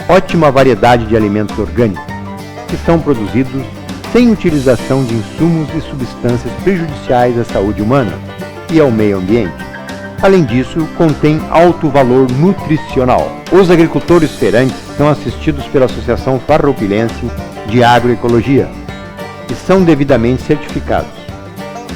[SPEAKER 3] ótima variedade de alimentos orgânicos, que são produzidos sem utilização de insumos e substâncias prejudiciais à saúde humana e ao meio ambiente. Além disso, contém alto valor nutricional. Os agricultores feirantes são assistidos pela Associação Farroupilhense de Agroecologia e são devidamente certificados.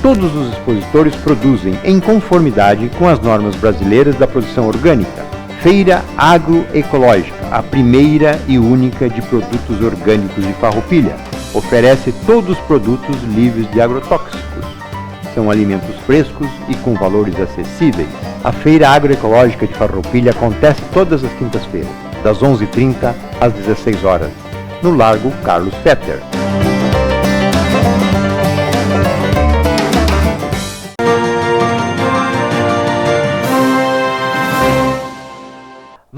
[SPEAKER 3] Todos os expositores produzem em conformidade com as normas brasileiras da produção orgânica. Feira Agroecológica, a primeira e única de produtos orgânicos de Farroupilha. Oferece todos os produtos livres de agrotóxicos. São alimentos frescos e com valores acessíveis. A Feira Agroecológica de Farroupilha acontece todas as quintas-feiras, das 11h30 às 16 horas, no Largo Carlos Fetter.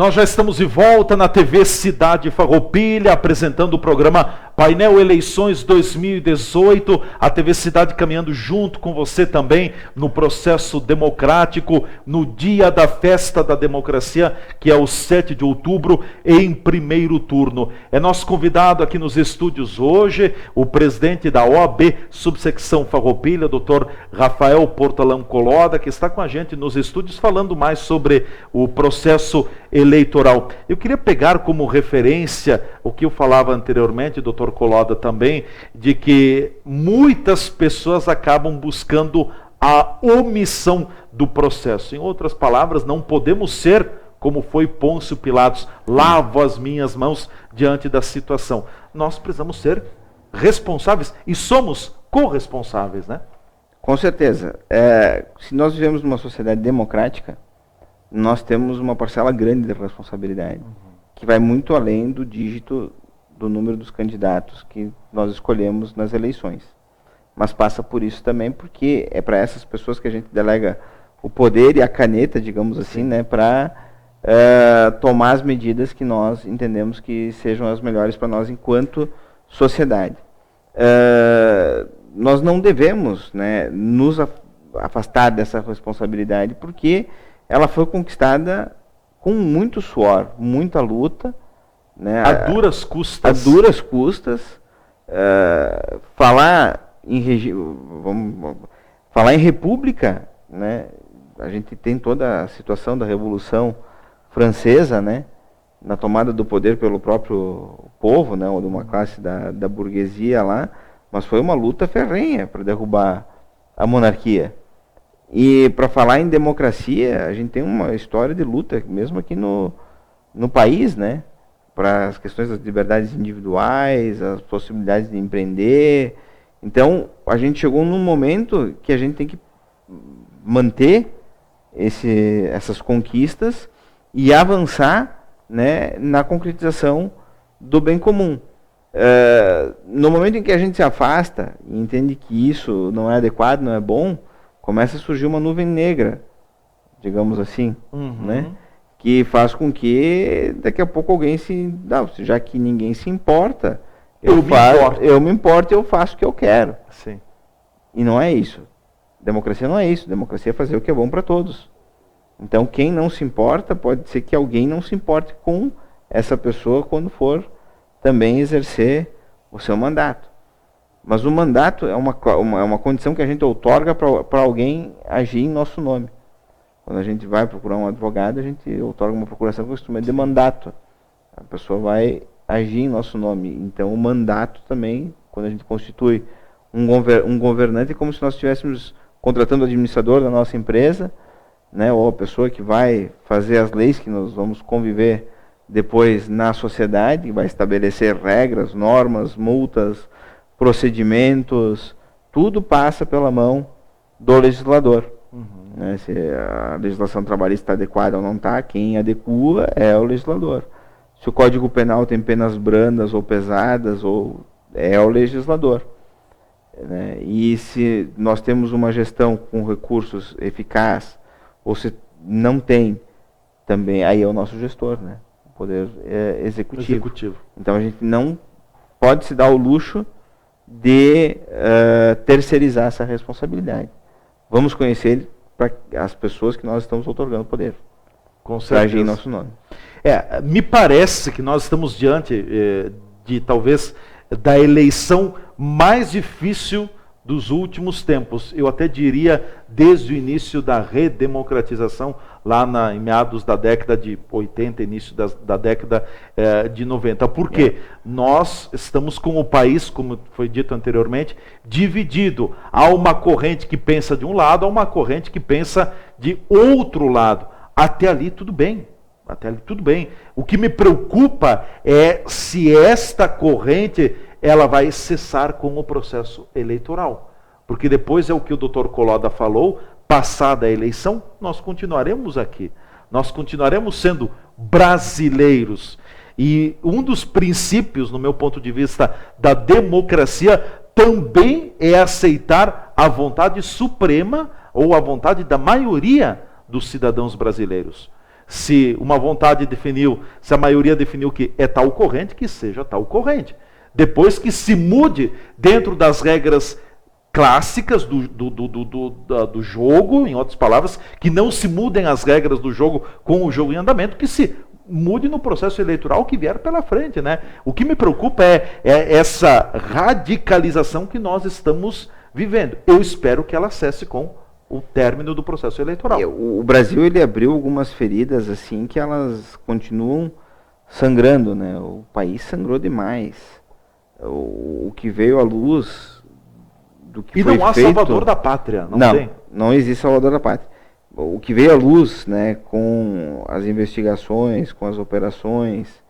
[SPEAKER 1] Nós já estamos de volta na TV Cidade Farroupilha, apresentando o programa Painel Eleições 2018. A TV Cidade caminhando junto com você também no processo democrático, no dia da festa da democracia, que é o 7 de outubro, em primeiro turno. É nosso convidado aqui nos estúdios hoje, o presidente da OAB, subsecção Farroupilha, Dr. Rafael Portalão Coloda, que está com a gente nos estúdios falando mais sobre o processo eleitoral. Eu queria pegar como referência o que eu falava anteriormente, Dr. Coloda também, de que muitas pessoas acabam buscando a omissão do processo. Em outras palavras, não podemos ser como foi Pôncio Pilatos, lavo as minhas mãos diante da situação. Nós precisamos ser responsáveis e somos corresponsáveis, né?
[SPEAKER 2] Com certeza. Se nós vivemos numa sociedade democrática, nós temos uma parcela grande de responsabilidade, que vai muito além do dígito do número dos candidatos que nós escolhemos nas eleições. Mas passa por isso também, porque é para essas pessoas que a gente delega o poder e a caneta, digamos assim, né, para tomar as medidas que nós entendemos que sejam as melhores para nós enquanto sociedade. Nós não devemos, né, nos afastar dessa responsabilidade, porque ela foi conquistada com muito suor, muita luta, né?
[SPEAKER 1] A duras custas.
[SPEAKER 2] A duras custas. Falar em república, né? A gente tem toda a situação da Revolução Francesa, né? Na tomada do poder pelo próprio povo, né? Ou de uma classe da burguesia lá, mas foi uma luta ferrenha para derrubar a monarquia. E para falar em democracia, a gente tem uma história de luta, mesmo aqui no país, né? Para as questões das liberdades individuais, as possibilidades de empreender. Então, a gente chegou num momento que a gente tem que manter essas conquistas e avançar, né, na concretização do bem comum. No momento em que a gente se afasta e entende que isso não é adequado, não é bom, começa a surgir uma nuvem negra, digamos assim, né? Que faz com que daqui a pouco alguém já que ninguém se importa, eu me importo e eu faço o que eu quero.
[SPEAKER 1] Sim.
[SPEAKER 2] E não é isso. Democracia não é isso. Democracia é fazer o que é bom para todos. Então, quem não se importa, pode ser que alguém não se importe com essa pessoa quando for também exercer o seu mandato. Mas o mandato é uma condição que a gente outorga para alguém agir em nosso nome. Quando a gente vai procurar um advogado, a gente outorga uma procuração com o instrumento de mandato. A pessoa vai agir em nosso nome. Então, o mandato também, quando a gente constitui um governante, é como se nós estivéssemos contratando o administrador da nossa empresa, né, ou a pessoa que vai fazer as leis que nós vamos conviver depois na sociedade, vai estabelecer regras, normas, multas, procedimentos, tudo passa pela mão do legislador. Né? Se a legislação trabalhista está adequada ou não está, quem adequa é o legislador. Se o Código Penal tem penas brandas ou pesadas, é o legislador. Né? E se nós temos uma gestão com recursos eficaz, ou se não tem, também aí é o nosso gestor, né? O poder executivo. Então a gente não pode se dar o luxo de terceirizar essa responsabilidade. Vamos conhecer para as pessoas que nós estamos outorgando poder.
[SPEAKER 1] Com certeza.
[SPEAKER 2] Para agir em nosso nome.
[SPEAKER 1] Me parece que nós estamos diante de talvez da eleição mais difícil dos últimos tempos. Eu até diria desde o início da redemocratização, lá em meados da década de 80, início da década de 90. Por quê? Nós estamos com o país, como foi dito anteriormente, dividido. Há uma corrente que pensa de um lado, há uma corrente que pensa de outro lado. Até ali tudo bem. O que me preocupa é se esta corrente ela vai cessar com o processo eleitoral. Porque depois é o que o Dr. Coloda falou, passada a eleição, nós continuaremos aqui. Nós continuaremos sendo brasileiros. E um dos princípios, no meu ponto de vista, da democracia também é aceitar a vontade suprema ou a vontade da maioria dos cidadãos brasileiros. Se uma vontade definiu, se a maioria definiu que é tal corrente, que seja tal corrente. Depois que se mude dentro das regras clássicas do jogo, em outras palavras, que não se mudem as regras do jogo com o jogo em andamento, que se mude no processo eleitoral que vier pela frente, né? O que me preocupa é essa radicalização que nós estamos vivendo. Eu espero que ela cesse com o término do processo eleitoral.
[SPEAKER 2] O Brasil, ele abriu algumas feridas assim que elas continuam sangrando, né? O país sangrou demais. O que veio à luz do que foi feito... E não há
[SPEAKER 1] salvador da pátria, não tem?
[SPEAKER 2] Não existe salvador da pátria. O que veio à luz, né, com as investigações, com as operações,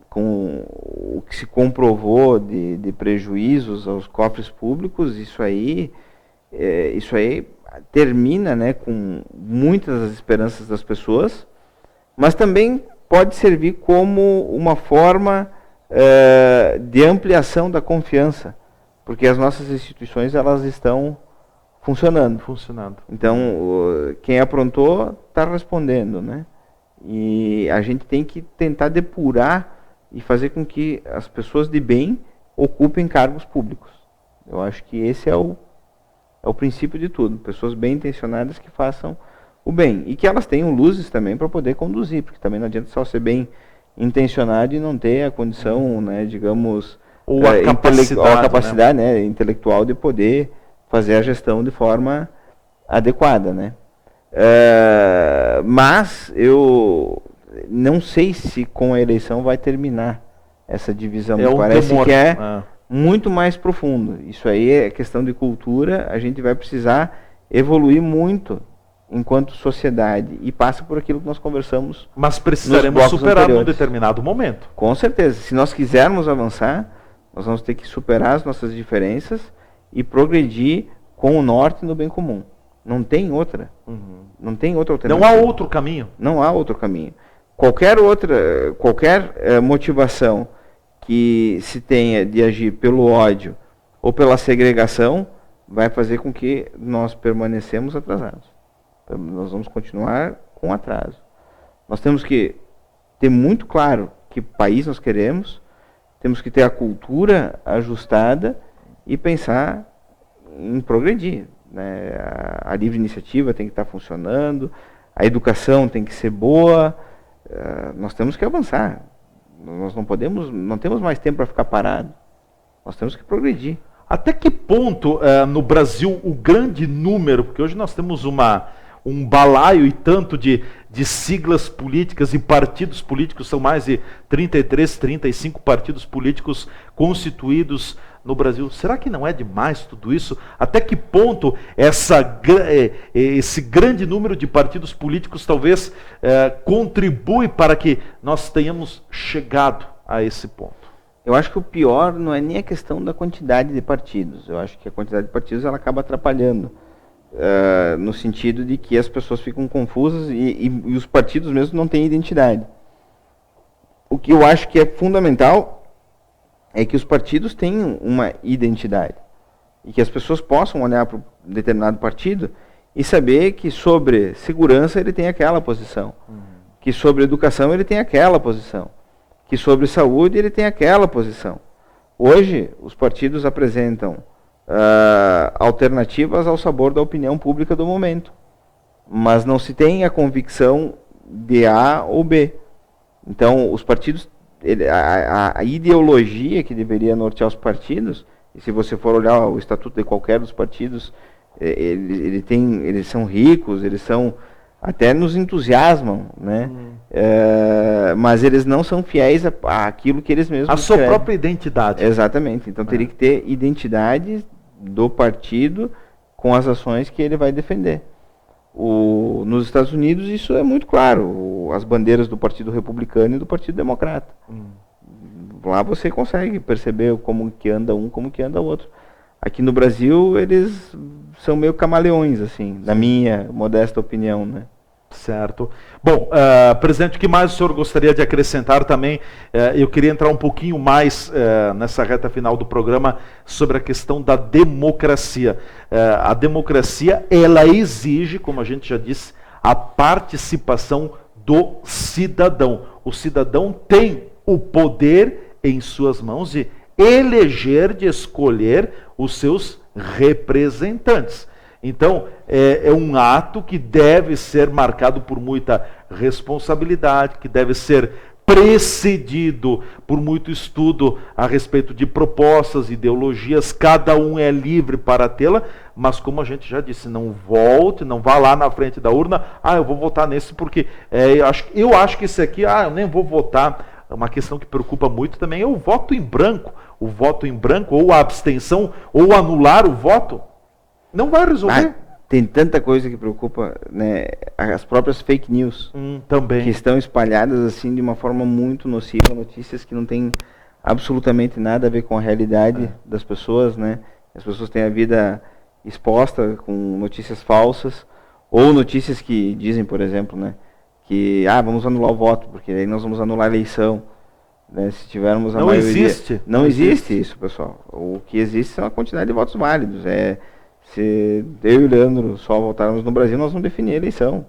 [SPEAKER 2] com o que se comprovou de prejuízos aos cofres públicos, isso aí termina, né, com muitas das esperanças das pessoas, mas também pode servir como uma forma de ampliação da confiança, porque as nossas instituições, elas estão funcionando. Então, quem aprontou está respondendo, né? E a gente tem que tentar depurar e fazer com que as pessoas de bem ocupem cargos públicos. Eu acho que esse é o princípio de tudo. Pessoas bem intencionadas que façam o bem. E que elas tenham luzes também para poder conduzir, porque também não adianta só ser bem intencionado e não ter a condição, né, digamos,
[SPEAKER 1] ou a
[SPEAKER 2] capacidade, né, intelectual de poder fazer a gestão de forma adequada, né? Mas eu não sei se com a eleição vai terminar essa divisão. Parece que é muito mais profundo. Isso aí é questão de cultura. A gente vai precisar evoluir muito enquanto sociedade, e passa por aquilo que nós conversamos.
[SPEAKER 1] Mas precisaremos superar num determinado momento.
[SPEAKER 2] Com certeza. Se nós quisermos avançar, nós vamos ter que superar as nossas diferenças e progredir com o norte no bem comum. Não tem outra. Não tem outra alternativa.
[SPEAKER 1] Não há outro caminho.
[SPEAKER 2] Não há outro caminho. Qualquer motivação que se tenha de agir pelo ódio ou pela segregação vai fazer com que nós permanecemos atrasados. Nós vamos continuar com atraso. Nós temos que ter muito claro que país nós queremos, temos que ter a cultura ajustada e pensar em progredir, né? A livre iniciativa tem que estar funcionando, a educação tem que ser boa, nós temos que avançar. Nós não temos mais tempo para ficar parado. Nós temos que progredir.
[SPEAKER 1] Até que ponto no Brasil o grande número, porque hoje nós temos um balaio e tanto de siglas políticas e partidos políticos, são mais de 33, 35 partidos políticos constituídos no Brasil. Será que não é demais tudo isso? Até que ponto esse grande número de partidos políticos talvez contribui para que nós tenhamos chegado a esse ponto?
[SPEAKER 2] Eu acho que o pior não é nem a questão da quantidade de partidos. Eu acho que a quantidade de partidos ela acaba atrapalhando. No sentido de que as pessoas ficam confusas e os partidos mesmo não têm identidade. O que eu acho que é fundamental é que os partidos tenham uma identidade e que as pessoas possam olhar para um determinado partido e saber que sobre segurança ele tem aquela posição, que sobre educação ele tem aquela posição, que sobre saúde ele tem aquela posição. Hoje os partidos apresentam alternativas ao sabor da opinião pública do momento, mas não se tem a convicção de A ou B. Então os partidos, a ideologia que deveria nortear os partidos, e se você for olhar o estatuto de qualquer dos partidos, eles são ricos, eles são até nos entusiasmam, né? Mas eles não são fiéis àquilo que eles mesmos
[SPEAKER 1] a sua própria identidade.
[SPEAKER 2] Exatamente. Então teria que ter identidade do partido com as ações que ele vai defender. Nos Estados Unidos isso é muito claro, as bandeiras do Partido Republicano e do Partido Democrata. Lá você consegue perceber como que anda um, como que anda o outro. Aqui no Brasil eles são meio camaleões, assim, na minha modesta opinião, né?
[SPEAKER 1] Certo. Bom, presidente, o que mais o senhor gostaria de acrescentar também? Eu queria entrar um pouquinho mais nessa reta final do programa sobre a questão da democracia. A democracia, ela exige, como a gente já disse, a participação do cidadão. O cidadão tem o poder em suas mãos de eleger, de escolher os seus representantes. Então, é um ato que deve ser marcado por muita responsabilidade, que deve ser precedido por muito estudo a respeito de propostas, ideologias. Cada um é livre para tê-la, mas como a gente já disse, não volte, não vá lá na frente da urna, eu vou votar nesse porque eu acho que esse aqui, eu nem vou votar. Uma questão que preocupa muito também é o voto em branco. O voto em branco, ou a abstenção, ou anular o voto, não vai resolver.
[SPEAKER 2] Tem tanta coisa que preocupa, né? As próprias fake news
[SPEAKER 1] também.
[SPEAKER 2] Que estão espalhadas assim de uma forma muito nociva, notícias que não têm absolutamente nada a ver com a realidade das pessoas, né? As pessoas têm a vida exposta com notícias falsas, ou notícias que dizem, por exemplo, né, que vamos anular o voto, porque aí nós vamos anular a eleição, né? Se tivermos a maioria... Não existe isso, pessoal. O que existe é uma quantidade de votos válidos. Se eu e o Leandro só votarmos no Brasil, nós vamos definir a eleição.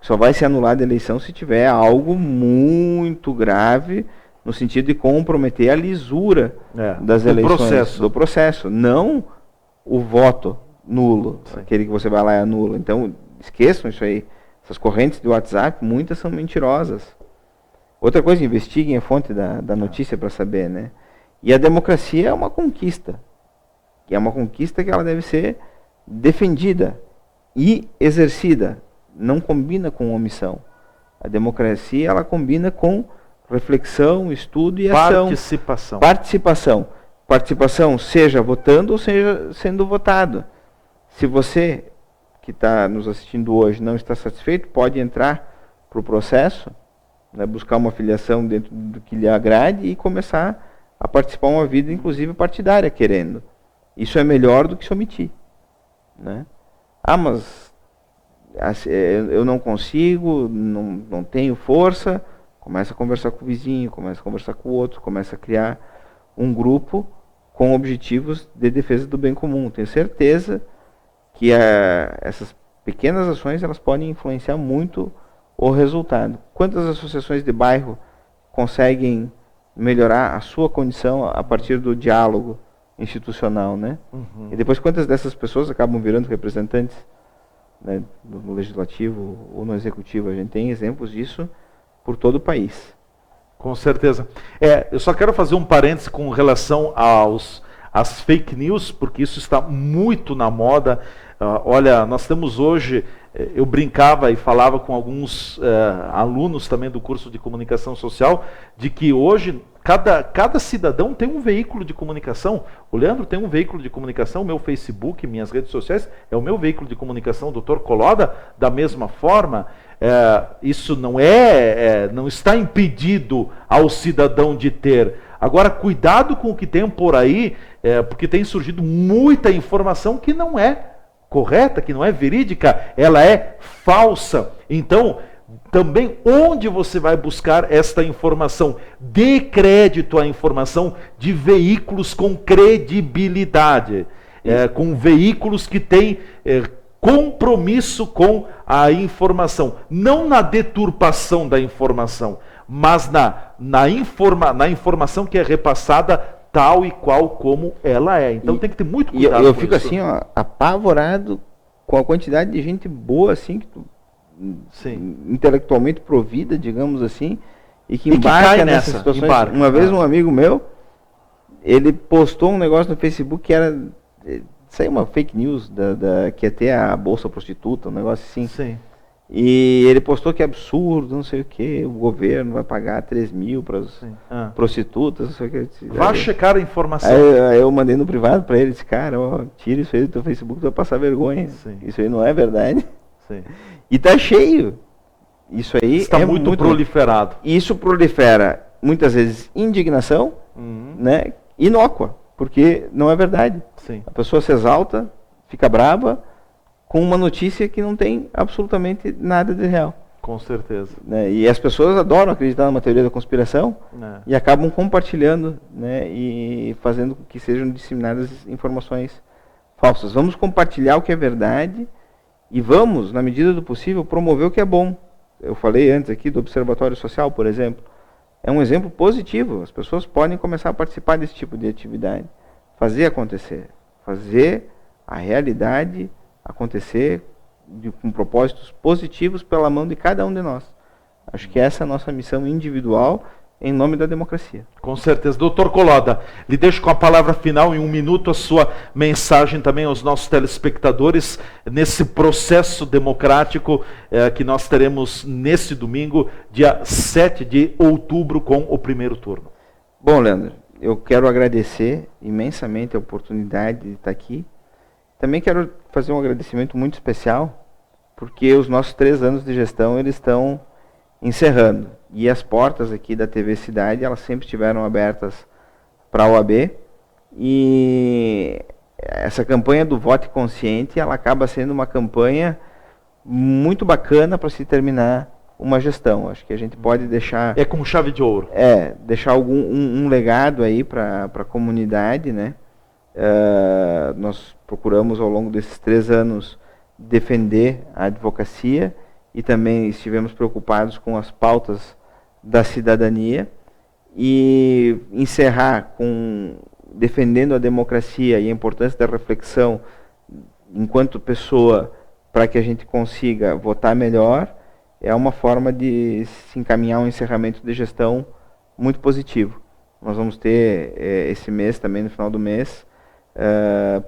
[SPEAKER 2] Só vai ser anulada a eleição se tiver algo muito grave, no sentido de comprometer a lisura das eleições, do processo. Não o voto nulo, aquele que você vai lá e anula. Então, esqueçam isso aí. Essas correntes de WhatsApp, muitas são mentirosas. Outra coisa, investiguem a fonte da notícia para saber, né? E a democracia é uma conquista. Que é uma conquista que ela deve ser defendida e exercida. Não combina com omissão. A democracia, ela combina com reflexão, estudo e ação. Participação, seja votando ou seja sendo votado. Se você que está nos assistindo hoje não está satisfeito, pode entrar para o processo, né, buscar uma filiação dentro do que lhe agrade e começar a participar uma vida, inclusive partidária, querendo. Isso é melhor do que se omitir, né? Mas eu não consigo, não tenho força. Começa a conversar com o vizinho, começa a conversar com o outro, começa a criar um grupo com objetivos de defesa do bem comum. Tenho certeza que essas pequenas ações elas podem influenciar muito o resultado. Quantas associações de bairro conseguem melhorar a sua condição a partir do diálogo institucional, né? E depois quantas dessas pessoas acabam virando representantes, né, no legislativo ou no executivo? A gente tem exemplos disso por todo o país.
[SPEAKER 1] Com certeza. Eu só quero fazer um parêntese com relação às fake news, porque isso está muito na moda. Olha, nós temos hoje, eu brincava e falava com alguns alunos também do curso de comunicação social, de que hoje cada cidadão tem um veículo de comunicação. O Leandro tem um veículo de comunicação, o meu Facebook, minhas redes sociais, é o meu veículo de comunicação. O Dr. Coloda, da mesma forma. Isso não está impedido ao cidadão de ter. Agora, cuidado com o que tem por aí, porque tem surgido muita informação que não é correta, que não é verídica, ela é falsa. Então, também onde você vai buscar esta informação? Dê crédito à informação de veículos com credibilidade, com veículos que têm compromisso com a informação, não na deturpação da informação, mas na informação que é repassada tal e qual como ela é. Então tem que ter muito cuidado.
[SPEAKER 2] Eu fico isso. Assim, apavorado com a quantidade de gente boa, assim, intelectualmente provida, digamos assim, e que embarca nessas situações. Uma vez um amigo meu, ele postou um negócio no Facebook que era, sei, uma fake news que ia ter a bolsa prostituta, um negócio assim. Sim. E ele postou que é absurdo, não sei o que, o governo vai pagar 3 mil para as prostitutas, não sei o que.
[SPEAKER 1] Vá checar a informação.
[SPEAKER 2] Aí eu mandei no privado para ele, disse, cara, tira isso aí do teu Facebook, tu vai passar vergonha. Sim. Isso aí não é verdade. Sim. E tá cheio. Isso aí
[SPEAKER 1] está muito proliferado.
[SPEAKER 2] Isso prolifera, muitas vezes, indignação, né, inócua, porque não é verdade. Sim. A pessoa se exalta, fica brava, com uma notícia que não tem absolutamente nada de real.
[SPEAKER 1] Com certeza.
[SPEAKER 2] Né? E as pessoas adoram acreditar numa teoria da conspiração e acabam compartilhando, né, e fazendo com que sejam disseminadas informações falsas. Vamos compartilhar o que é verdade e vamos, na medida do possível, promover o que é bom. eu falei antes aqui do Observatório Social, por exemplo, é um exemplo positivo. As pessoas podem começar a participar desse tipo de atividade, fazer acontecer, fazer a realidade acontecer com propósitos positivos pela mão de cada um de nós. Acho que essa é a nossa missão individual em nome da democracia.
[SPEAKER 1] Com certeza. Doutor Colloda, lhe deixo com a palavra final, em 1 minuto, a sua mensagem também aos nossos telespectadores nesse processo democrático que nós teremos nesse domingo, dia 7 de outubro, com o primeiro turno.
[SPEAKER 2] Bom, Leandro, eu quero agradecer imensamente a oportunidade de estar aqui. Também quero fazer um agradecimento muito especial, porque os nossos 3 anos de gestão, eles estão encerrando. E as portas aqui da TV Cidade, elas sempre estiveram abertas para a OAB. E essa campanha do Vote Consciente, ela acaba sendo uma campanha muito bacana para se terminar uma gestão. Acho que a gente pode deixar...
[SPEAKER 1] É como chave de ouro.
[SPEAKER 2] Deixar um legado aí para a comunidade, né? Nós procuramos ao longo desses 3 anos defender a advocacia e também estivemos preocupados com as pautas da cidadania, e encerrar com defendendo a democracia e a importância da reflexão enquanto pessoa para que a gente consiga votar melhor, é uma forma de se encaminhar um encerramento de gestão muito positivo. Nós vamos ter esse mês, também no final do mês,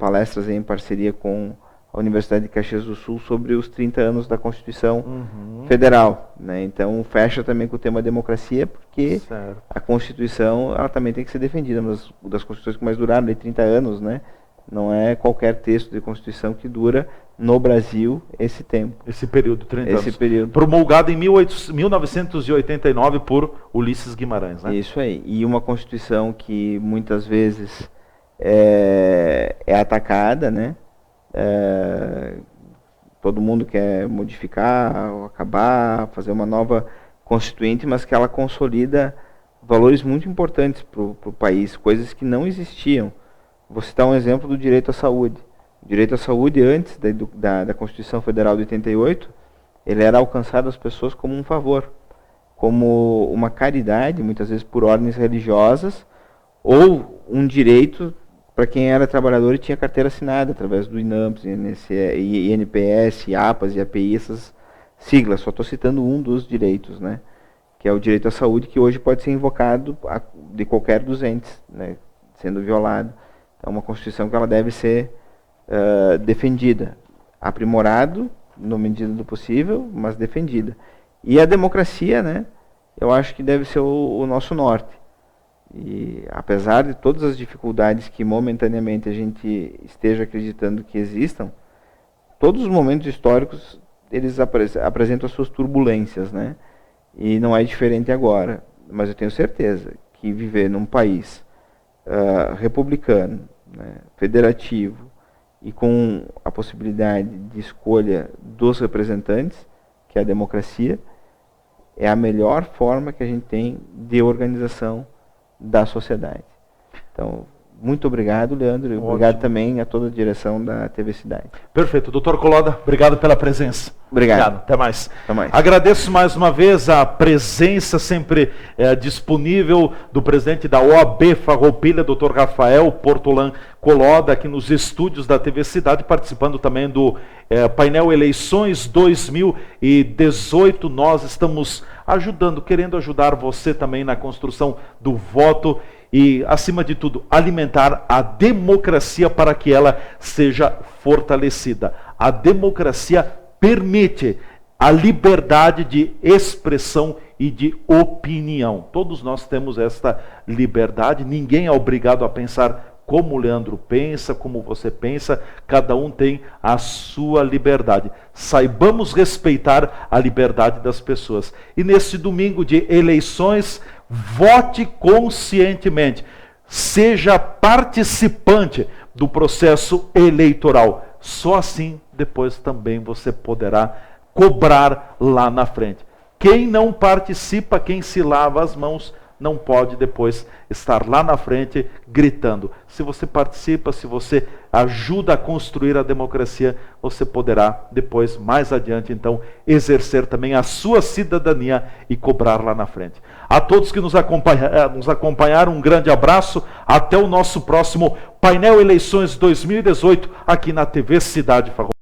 [SPEAKER 2] palestras em parceria com a Universidade de Caxias do Sul sobre os 30 anos da Constituição Federal, né? Então fecha também com o tema democracia, porque a Constituição, ela também tem que ser defendida, uma das Constituições que mais duraram, de 30 anos, né? Não é qualquer texto de Constituição que dura no Brasil esse tempo.
[SPEAKER 1] Esse período, 30 anos.
[SPEAKER 2] Esse período.
[SPEAKER 1] Promulgado em 1989 por Ulisses Guimarães, né?
[SPEAKER 2] Isso aí. E uma Constituição que muitas vezes é atacada, né? Todo mundo quer modificar, acabar, fazer uma nova Constituinte, mas que ela consolida valores muito importantes para o país, coisas que não existiam. Vou citar um exemplo do direito à saúde. O direito à saúde, antes da Constituição Federal de 88, ele era alcançado às pessoas como um favor, como uma caridade, muitas vezes por ordens religiosas, ou um direito para quem era trabalhador e tinha carteira assinada, através do INAMPS, INPS, APAS e API, essas siglas. Só estou citando um dos direitos, né? Que é o direito à saúde, que hoje pode ser invocado de qualquer dos entes, né? Sendo violado. Então, uma Constituição que ela deve ser defendida, aprimorado, na medida do possível, mas defendida. E a democracia, né? Eu acho que deve ser o nosso norte. E apesar de todas as dificuldades que momentaneamente a gente esteja acreditando que existam, todos os momentos históricos, eles apresentam as suas turbulências, né? E não é diferente agora. Mas eu tenho certeza que viver num país republicano, né, federativo, e com a possibilidade de escolha dos representantes, que é a democracia, é a melhor forma que a gente tem de organização da sociedade. Então, muito obrigado, Leandro, e obrigado também a toda a direção da TV Cidade.
[SPEAKER 1] Perfeito. Doutor Colloda, obrigado pela presença.
[SPEAKER 2] Obrigado.
[SPEAKER 1] Até mais.
[SPEAKER 2] Até mais.
[SPEAKER 1] Agradeço mais uma vez a presença sempre disponível do presidente da OAB Farroupilha, doutor Rafael Portolan Colloda, aqui nos estúdios da TV Cidade, participando também do painel Eleições 2018. Nós estamos ajudando, querendo ajudar você também na construção do voto e, acima de tudo, alimentar a democracia para que ela seja fortalecida. A democracia permite a liberdade de expressão e de opinião. Todos nós temos esta liberdade, ninguém é obrigado a pensar como o Leandro pensa, como você pensa, cada um tem a sua liberdade. Saibamos respeitar a liberdade das pessoas. E nesse domingo de eleições, vote conscientemente. Seja participante do processo eleitoral. Só assim, depois também você poderá cobrar lá na frente. Quem não participa, quem se lava as mãos, não pode depois estar lá na frente gritando. Se você participa, se você ajuda a construir a democracia, você poderá depois, mais adiante, então, exercer também a sua cidadania e cobrar lá na frente. A todos que nos acompanharam, um grande abraço. Até o nosso próximo Painel Eleições 2018 aqui na TV Cidade Farroupilha.